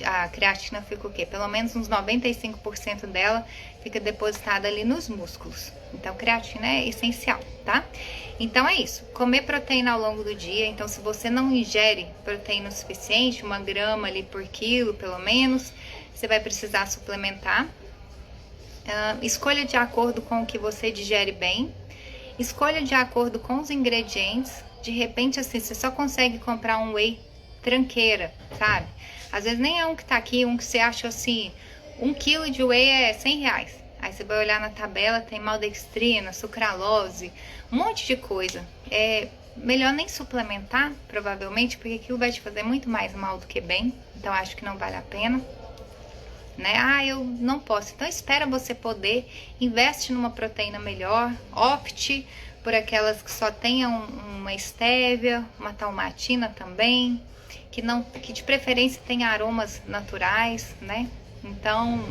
A creatina fica o quê? Pelo menos uns 95% dela fica depositada ali nos músculos. Então, creatina é essencial, tá? Então, é isso. Comer proteína ao longo do dia. Então, se você não ingere proteína o suficiente, 1 grama ali por quilo, pelo menos, você vai precisar suplementar. Escolha de acordo com o que você digere bem. Escolha de acordo com os ingredientes. De repente, assim, você só consegue comprar um whey tranqueira, sabe? Às vezes nem é um que tá aqui, um que você acha assim, 1 quilo de whey é R$100. Aí você vai olhar na tabela, tem maltodextrina, sucralose, um monte de coisa. É melhor nem suplementar, provavelmente, porque aquilo vai te fazer muito mais mal do que bem. Então acho que não vale a pena, né? Eu não posso. Então espera você poder, investe numa proteína melhor, opte por aquelas que só tenham uma estévia, uma talmatina também, que de preferência tenha aromas naturais, né? Então,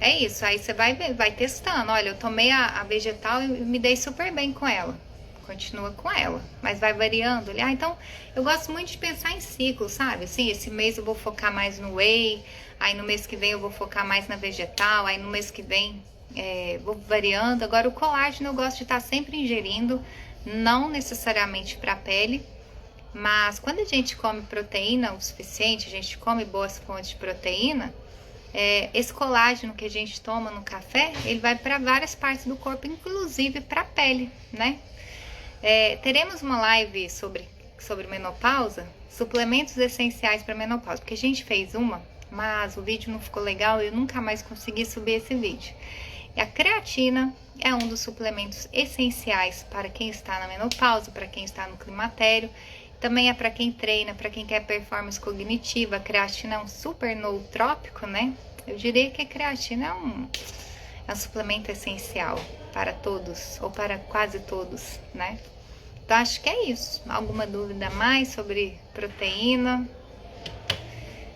é isso. Aí você vai testando. Olha, eu tomei a vegetal e me dei super bem com ela. Continua com ela, mas vai variando. Então, eu gosto muito de pensar em ciclo, sabe? Assim, esse mês eu vou focar mais no whey, aí no mês que vem eu vou focar mais na vegetal, aí no mês que vem vou variando. Agora, o colágeno eu gosto de estar sempre ingerindo, não necessariamente para a pele, mas quando a gente come proteína o suficiente, a gente come boas fontes de proteína, esse colágeno que a gente toma no café, ele vai para várias partes do corpo, inclusive para a pele, né? Teremos uma live sobre menopausa, suplementos essenciais para menopausa, porque a gente fez uma, mas o vídeo não ficou legal e eu nunca mais consegui subir esse vídeo. E a creatina é um dos suplementos essenciais para quem está na menopausa, para quem está no climatério. Também é para quem treina, para quem quer performance cognitiva. A creatina é um super nootrópico, né? Eu diria que a creatina é um suplemento essencial para todos, ou para quase todos, né? Então, acho que é isso. Alguma dúvida a mais sobre proteína?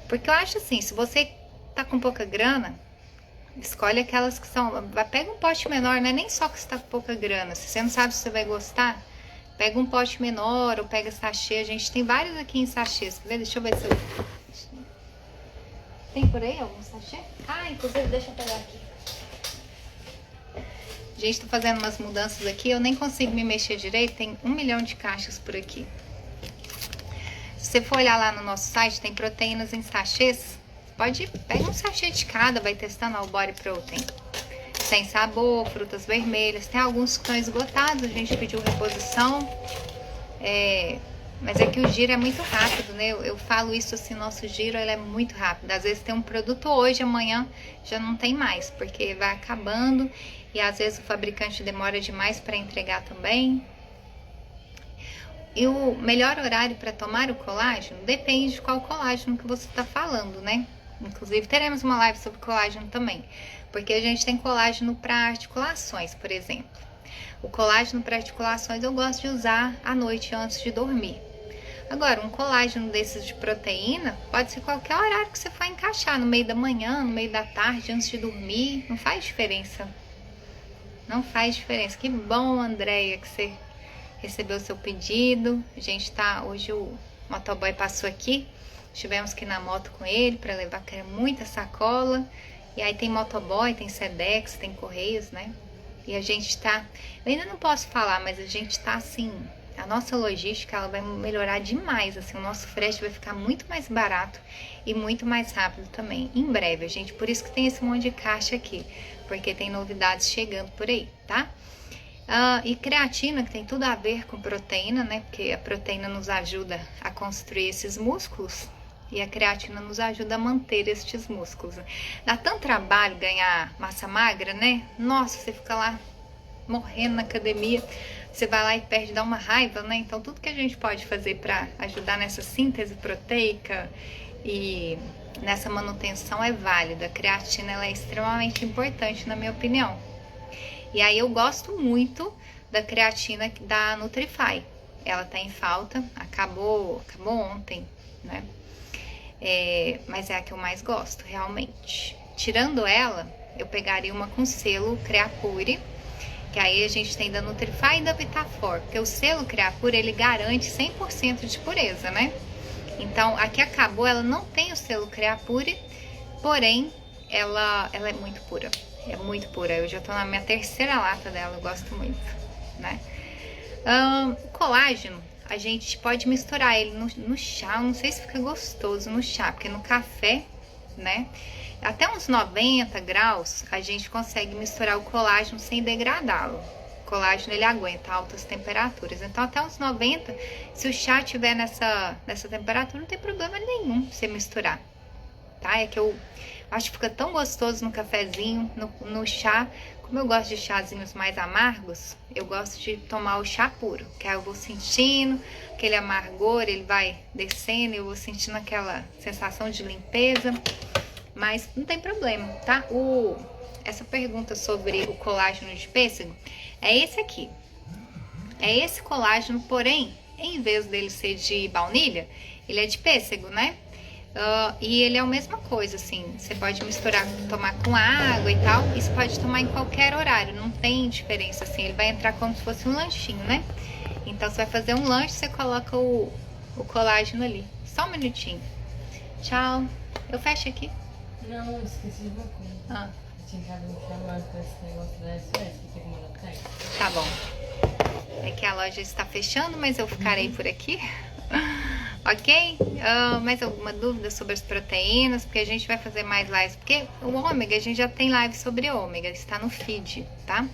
Porque eu acho assim, se você tá com pouca grana, escolhe aquelas que são... Pega um pote menor, não é nem só que você tá com pouca grana. Se você não sabe se você vai gostar, pega um pote menor ou pega sachê. A gente tem vários aqui em sachês. Deixa eu ver se eu... Tem por aí algum sachê? Inclusive, deixa eu pegar aqui. Gente, tô fazendo umas mudanças aqui. Eu nem consigo me mexer direito. Tem 1 milhão de caixas por aqui. Se você for olhar lá no nosso site, tem proteínas em sachês. Pega um sachê de cada, vai testando o Body Protein. Sem sabor, frutas vermelhas. Tem alguns que estão esgotados, a gente pediu reposição. Mas é que o giro é muito rápido, né? Eu falo isso assim, nosso giro ele é muito rápido. Às vezes tem um produto hoje, amanhã já não tem mais, porque vai acabando. E às vezes o fabricante demora demais para entregar também. E o melhor horário para tomar o colágeno depende de qual colágeno que você está falando, né? Inclusive teremos uma live sobre colágeno também, porque a gente tem colágeno para articulações, por exemplo. O colágeno para articulações eu gosto de usar à noite antes de dormir. Agora, um colágeno desses de proteína pode ser qualquer horário que você for encaixar, no meio da manhã, no meio da tarde, antes de dormir, não faz diferença. Não faz diferença. Que bom, Andréia, que você recebeu o seu pedido. A gente tá, hoje o motoboy passou aqui, tivemos que ir na moto com ele para levar muita sacola. E aí tem motoboy, tem Sedex, tem Correios, né? E a gente tá, eu ainda não posso falar, mas a gente tá assim, a nossa logística ela vai melhorar demais, assim, o nosso frete vai ficar muito mais barato e muito mais rápido também, em breve, gente, por isso que tem esse monte de caixa aqui, porque tem novidades chegando por aí, tá? E creatina, que tem tudo a ver com proteína, né, porque a proteína nos ajuda a construir esses músculos e a creatina nos ajuda a manter estes músculos. Dá tanto trabalho ganhar massa magra, né, nossa, você fica lá morrendo na academia, você vai lá e perde, dá uma raiva, né? Então tudo que a gente pode fazer para ajudar nessa síntese proteica e nessa manutenção é válido. A creatina ela é extremamente importante na minha opinião. E aí eu gosto muito da creatina da Nutrify. Ela tá em falta, acabou ontem, né? Mas é a que eu mais gosto, realmente. Tirando ela, eu pegaria uma com selo Creapure, que aí a gente tem da Nutrify e da Vitafor, porque o selo Creapure, ele garante 100% de pureza, né? Então, a que acabou, ela não tem o selo Creapure, porém, ela é muito pura. É muito pura. Eu já tô na minha 3ª lata dela, eu gosto muito, né? O colágeno, a gente pode misturar ele no chá, não sei se fica gostoso no chá, porque no café, né? Até uns 90 graus, a gente consegue misturar o colágeno sem degradá-lo. O colágeno, ele aguenta altas temperaturas. Então, até uns 90, se o chá tiver nessa temperatura, não tem problema nenhum você misturar. Tá? É que eu acho que fica tão gostoso no cafezinho, no chá. Como eu gosto de chazinhos mais amargos, eu gosto de tomar o chá puro. Que aí eu vou sentindo aquele amargor, ele vai descendo, eu vou sentindo aquela sensação de limpeza. Mas não tem problema, tá? Essa pergunta sobre o colágeno de pêssego é esse aqui. É esse colágeno, porém, em vez dele ser de baunilha, ele é de pêssego, né? E ele é a mesma coisa, assim. Você pode misturar, tomar com água e tal. Isso pode tomar em qualquer horário, não tem diferença, assim. Ele vai entrar como se fosse um lanchinho, né? Então, você vai fazer um lanche, você coloca o colágeno ali. Só um minutinho. Tchau. Eu fecho aqui. Não, esqueci de uma coisa. Eu tinha que me chamar pra esse negócio da SOS, que tem que mandar pra ele. Tá bom. É que a loja está fechando, mas eu ficarei por aqui. Ok? Mais alguma dúvida sobre as proteínas? Porque a gente vai fazer mais lives. Porque o ômega, a gente já tem live sobre ômega. Está no feed, tá?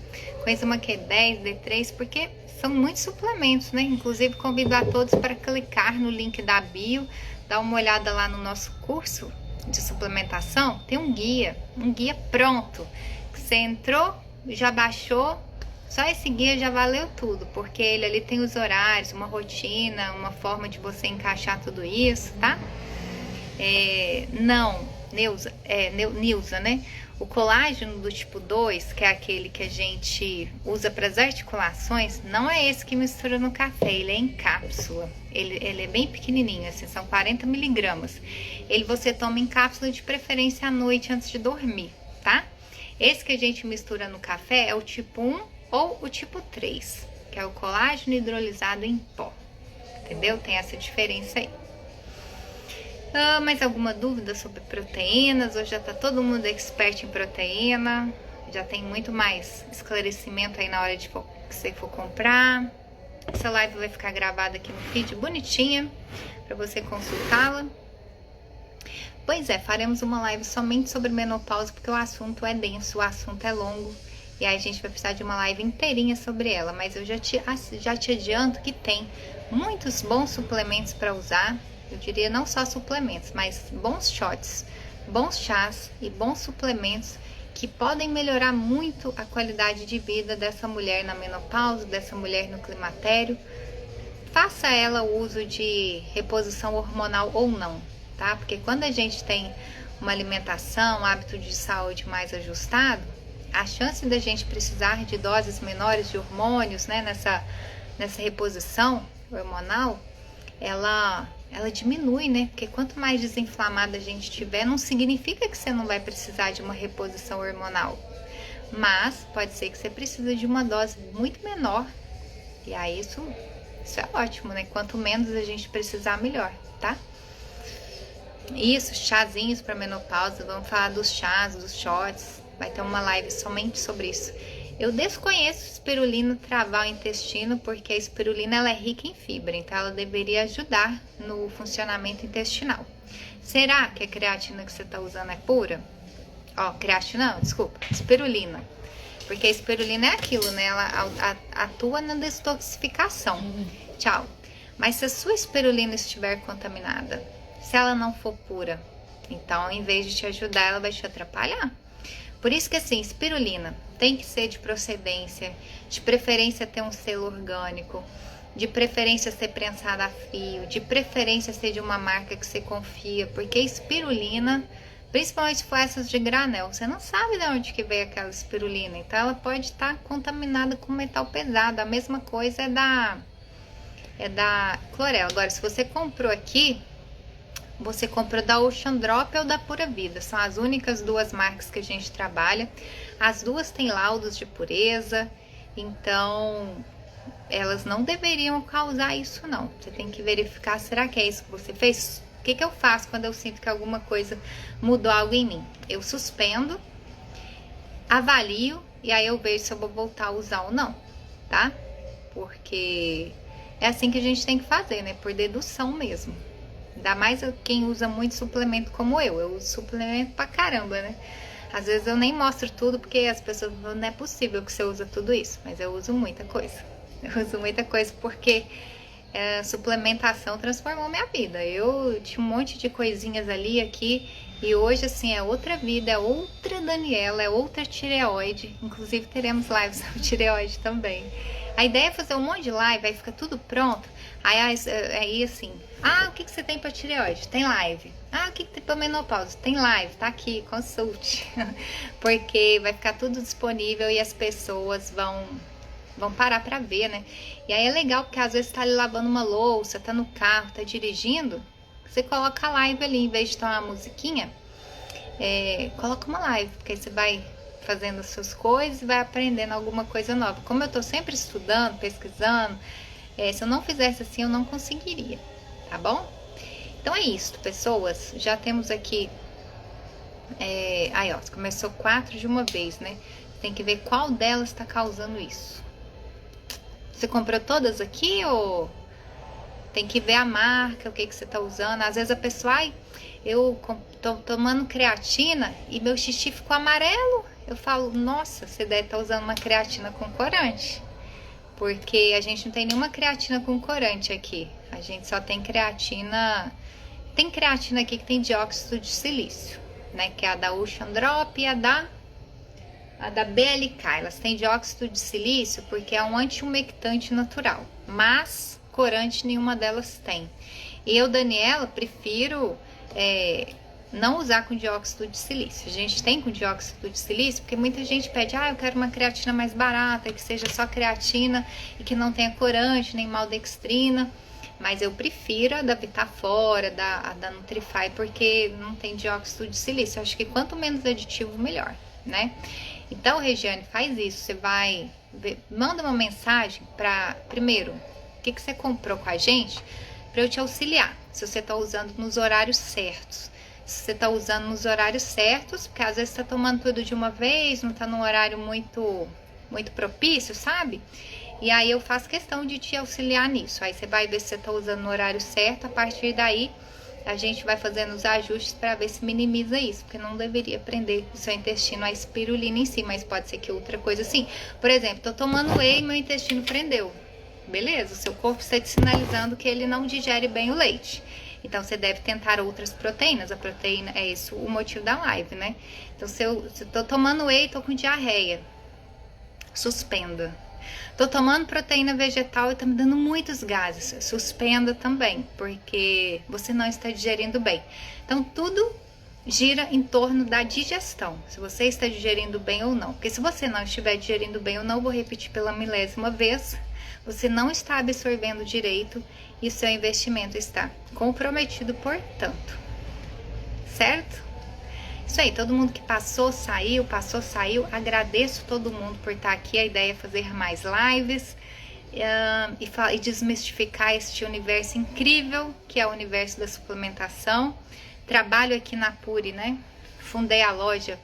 Coenzima Q10, D3, porque são muitos suplementos, né? Inclusive, convido a todos para clicar no link da bio. Dar uma olhada lá no nosso curso de suplementação, tem um guia pronto, que você entrou, já baixou, só esse guia já valeu tudo, porque ele ali tem os horários, uma rotina, uma forma de você encaixar tudo isso, tá? Nilza, né? O colágeno do tipo 2, que é aquele que a gente usa para as articulações, não é esse que mistura no café, ele é em cápsula. Ele é bem pequenininho, assim, são 40 miligramas. Ele você toma em cápsula, de preferência à noite antes de dormir, tá? Esse que a gente mistura no café é o tipo 1 ou o tipo 3, que é o colágeno hidrolisado em pó, entendeu? Tem essa diferença aí. Mais alguma dúvida sobre proteínas? Hoje já tá todo mundo expert em proteína, já tem muito mais esclarecimento aí na hora de que você for comprar. Essa live vai ficar gravada aqui no feed bonitinha para você consultá-la. Pois é, faremos uma live somente sobre menopausa, porque o assunto é denso, o assunto é longo, e aí a gente vai precisar de uma live inteirinha sobre ela, mas eu já te adianto que tem muitos bons suplementos para usar. Eu diria não só suplementos, mas bons shots, bons chás e bons suplementos que podem melhorar muito a qualidade de vida dessa mulher na menopausa, dessa mulher no climatério. Faça ela o uso de reposição hormonal ou não, tá? Porque quando a gente tem uma alimentação, um hábito de saúde mais ajustado, a chance da gente precisar de doses menores de hormônios, né, nessa reposição hormonal, ela diminui, né? Porque quanto mais desinflamada a gente tiver, não significa que você não vai precisar de uma reposição hormonal. Mas pode ser que você precise de uma dose muito menor. E aí isso é ótimo, né? Quanto menos a gente precisar, melhor, tá? Isso, chazinhos para menopausa. Vamos falar dos chás, dos shots. Vai ter uma live somente sobre isso. Eu desconheço espirulina travar o intestino, porque a espirulina ela é rica em fibra, então ela deveria ajudar no funcionamento intestinal. Será que a creatina que você está usando é pura? Ó, creatina não, desculpa, espirulina. Porque a espirulina é aquilo, né? Ela atua na detoxificação. Tchau. Mas se a sua espirulina estiver contaminada, se ela não for pura, então em vez de te ajudar, ela vai te atrapalhar. Por isso que assim, espirulina tem que ser de procedência, de preferência ter um selo orgânico, de preferência ser prensada a fio, de preferência ser de uma marca que você confia, porque espirulina, principalmente se for essas de granel, você não sabe de onde que veio aquela espirulina, então ela pode estar contaminada com metal pesado. A mesma coisa é da clorela. Agora, se você comprou aqui, você comprou da Ocean Drop ou da Pura Vida. São as únicas duas marcas que a gente trabalha. As duas têm laudos de pureza, então elas não deveriam causar isso não. Você tem que verificar, será que é isso que você fez? O que eu faço quando eu sinto que alguma coisa mudou algo em mim? Eu suspendo, avalio e aí eu vejo se eu vou voltar a usar ou não, tá? Porque é assim que a gente tem que fazer, né? Por dedução mesmo. Ainda mais quem usa muito suplemento como eu uso suplemento pra caramba, né? Às vezes eu nem mostro tudo porque as pessoas falam, não é possível que você usa tudo isso, mas eu uso muita coisa. Eu uso muita coisa porque suplementação transformou minha vida. Eu tinha um monte de coisinhas ali, aqui, e hoje assim é outra vida, é outra Daniela, é outra tireoide. Inclusive teremos lives sobre tireoide também. A ideia é fazer um monte de live, aí fica tudo pronto. Aí assim, o que você tem para tireoide? Tem live. O que tem para menopausa? Tem live, tá aqui, consulte. Porque vai ficar tudo disponível e as pessoas vão parar para ver, né? E aí é legal porque às vezes você tá ali lavando uma louça, tá no carro, tá dirigindo, você coloca a live ali, em vez de tomar uma musiquinha, coloca uma live, porque aí você vai fazendo as suas coisas e vai aprendendo alguma coisa nova. Como eu tô sempre estudando, pesquisando, se eu não fizesse assim, eu não conseguiria, tá bom? Então é isso, pessoas. Já temos aqui, aí ó, começou 4 de uma vez, né? Tem que ver qual delas está causando isso. Você comprou todas aqui ou tem que ver a marca, o que você tá usando? Às vezes a pessoa, eu tô tomando creatina e meu xixi ficou amarelo. Eu falo, nossa, você deve estar usando uma creatina com corante. Porque a gente não tem nenhuma creatina com corante aqui. A gente só tem creatina. Tem creatina aqui que tem dióxido de silício, né? Que é a da Ocean Drop e a da BLK. Elas têm dióxido de silício porque é um anti-umectante natural. Mas corante nenhuma delas tem. Eu, Daniela, prefiro não usar com dióxido de silício. A gente tem com dióxido de silício porque muita gente pede, eu quero uma creatina mais barata, que seja só creatina e que não tenha corante, nem maltodextrina. Mas eu prefiro a da Vitafora, da Nutrify, porque não tem dióxido de silício. Eu acho que quanto menos aditivo, melhor, né? Então, Regiane, faz isso. Você vai, manda uma mensagem para, primeiro, o que você comprou com a gente, para eu te auxiliar. Se você está usando nos horários certos. Se você está usando nos horários certos, porque às vezes você está tomando tudo de uma vez, não está num horário muito propício, sabe? E aí eu faço questão de te auxiliar nisso. Aí você vai ver se você está usando no horário certo. A partir daí, a gente vai fazendo os ajustes para ver se minimiza isso. Porque não deveria prender o seu intestino a espirulina em si, mas pode ser que outra coisa assim. Por exemplo, tô tomando whey e meu intestino prendeu. Beleza? O seu corpo está te sinalizando que ele não digere bem o leite. Então, você deve tentar outras proteínas. A proteína é isso o motivo da live, né? Então, se eu tô tomando whey e tô com diarreia, suspenda. Tô tomando proteína vegetal e tá me dando muitos gases, suspenda também, porque você não está digerindo bem. Então, tudo gira em torno da digestão, se você está digerindo bem ou não. Porque se você não estiver digerindo bem, eu não vou repetir pela 1000ª vez, você não está absorvendo direito e o seu investimento está comprometido, portanto. Certo? Isso aí, todo mundo que passou, saiu. Agradeço todo mundo por estar aqui. A ideia é fazer mais lives e desmistificar este universo incrível que é o universo da suplementação. Trabalho aqui na Puri, né? Fundei a loja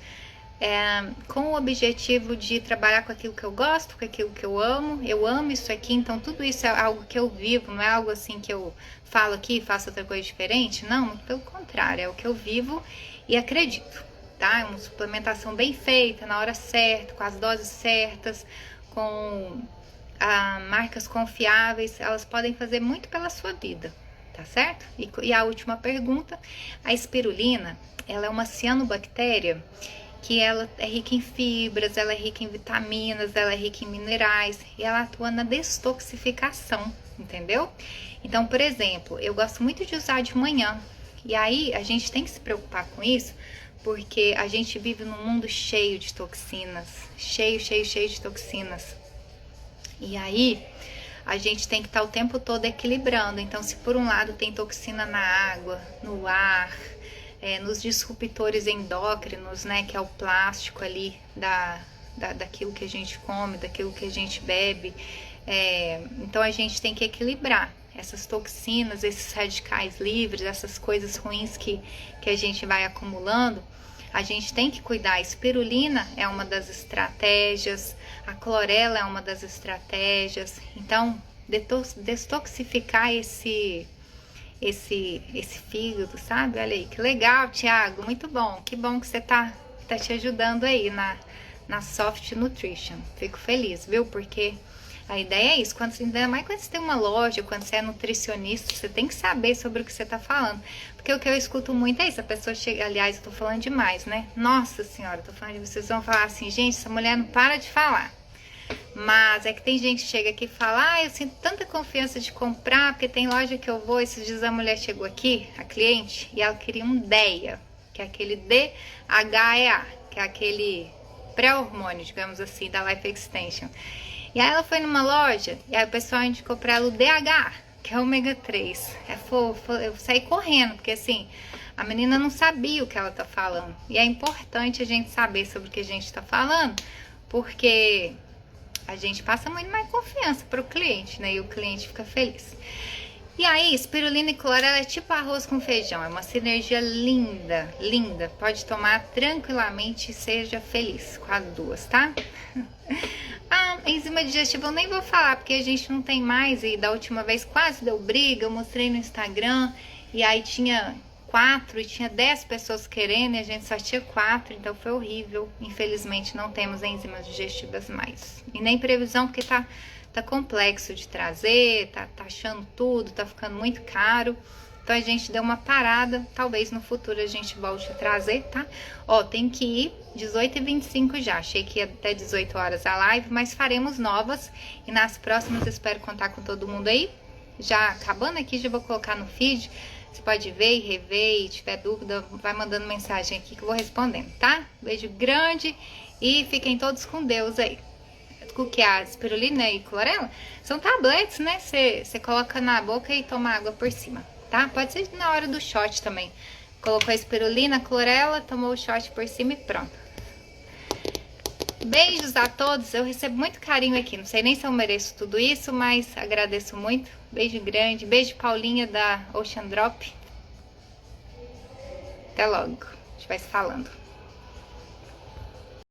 com o objetivo de trabalhar com aquilo que eu gosto, com aquilo que eu amo. Eu amo isso aqui, então tudo isso é algo que eu vivo, não é algo assim que eu falo aqui e faço outra coisa diferente. Não, muito pelo contrário, é o que eu vivo e acredito, tá? É uma suplementação bem feita, na hora certa, com as doses certas, com marcas confiáveis. Elas podem fazer muito pela sua vida, tá certo? E a última pergunta, a espirulina, ela é uma cianobactéria que ela é rica em fibras, ela é rica em vitaminas, ela é rica em minerais e ela atua na detoxificação, entendeu? Então, por exemplo, eu gosto muito de usar de manhã e aí a gente tem que se preocupar com isso porque a gente vive num mundo cheio de toxinas, cheio de toxinas. E aí a gente tem que estar o tempo todo equilibrando. Então, se por um lado tem toxina na água, no ar, nos disruptores endócrinos, né, que é o plástico ali daquilo que a gente come, daquilo que a gente bebe, então a gente tem que equilibrar essas toxinas, esses radicais livres, essas coisas ruins que a gente vai acumulando. A gente tem que cuidar. A espirulina é uma das estratégias, a clorela é uma das estratégias. Então, detoxificar esse fígado, sabe? Olha aí, que legal, Thiago, muito bom. Que bom que você tá te ajudando aí na Soft Nutrition. Fico feliz, viu? Porque a ideia é isso, ainda mais quando você tem uma loja, quando você é nutricionista, você tem que saber sobre o que você tá falando. Porque o que eu escuto muito é isso, a pessoa chega, aliás, eu tô falando demais, né? Nossa senhora, tô falando de vocês vão falar assim, gente, essa mulher não para de falar. Mas é que tem gente que chega aqui e fala, eu sinto tanta confiança de comprar, porque tem loja que eu vou, esses dias a mulher chegou aqui, a cliente, e ela queria um DEA, que é aquele DHEA, que é aquele pré-hormônio, digamos assim, da Life Extension. E aí ela foi numa loja, e aí o pessoal indicou pra ela o DHA, que é o ômega 3. Eu saí correndo, porque assim, a menina não sabia o que ela tá falando. E é importante a gente saber sobre o que a gente tá falando, porque a gente passa muito mais confiança para o cliente, né? E o cliente fica feliz. E aí, espirulina e clorela é tipo arroz com feijão. É uma sinergia linda, linda. Pode tomar tranquilamente e seja feliz com as duas, tá? A enzima digestiva eu nem vou falar, porque a gente não tem mais. E da última vez quase deu briga. Eu mostrei no Instagram e aí tinha 4 e tinha 10 pessoas querendo e a gente só tinha 4, então foi horrível. Infelizmente não temos enzimas digestivas mais. E nem previsão, porque tá complexo de trazer, tá achando tudo, tá ficando muito caro. Então a gente deu uma parada, talvez no futuro a gente volte a trazer, tá? Ó, tem que ir 18h25 já. Achei que ia até 18 horas a live, mas faremos novas. E nas próximas espero contar com todo mundo aí. Já acabando aqui, já vou colocar no feed. Você pode ver e rever e tiver dúvida, vai mandando mensagem aqui que eu vou respondendo, tá? Beijo grande e fiquem todos com Deus aí. O que é a espirulina e clorela? São tabletes, né? Você coloca na boca e toma água por cima, tá? Pode ser na hora do shot também. Colocou a espirulina, clorela, tomou o shot por cima e pronto. Beijos a todos, eu recebo muito carinho aqui. Não sei nem se eu mereço tudo isso, mas agradeço muito. Beijo grande, beijo Paulinha da Ocean Drop. Até logo, a gente vai se falando.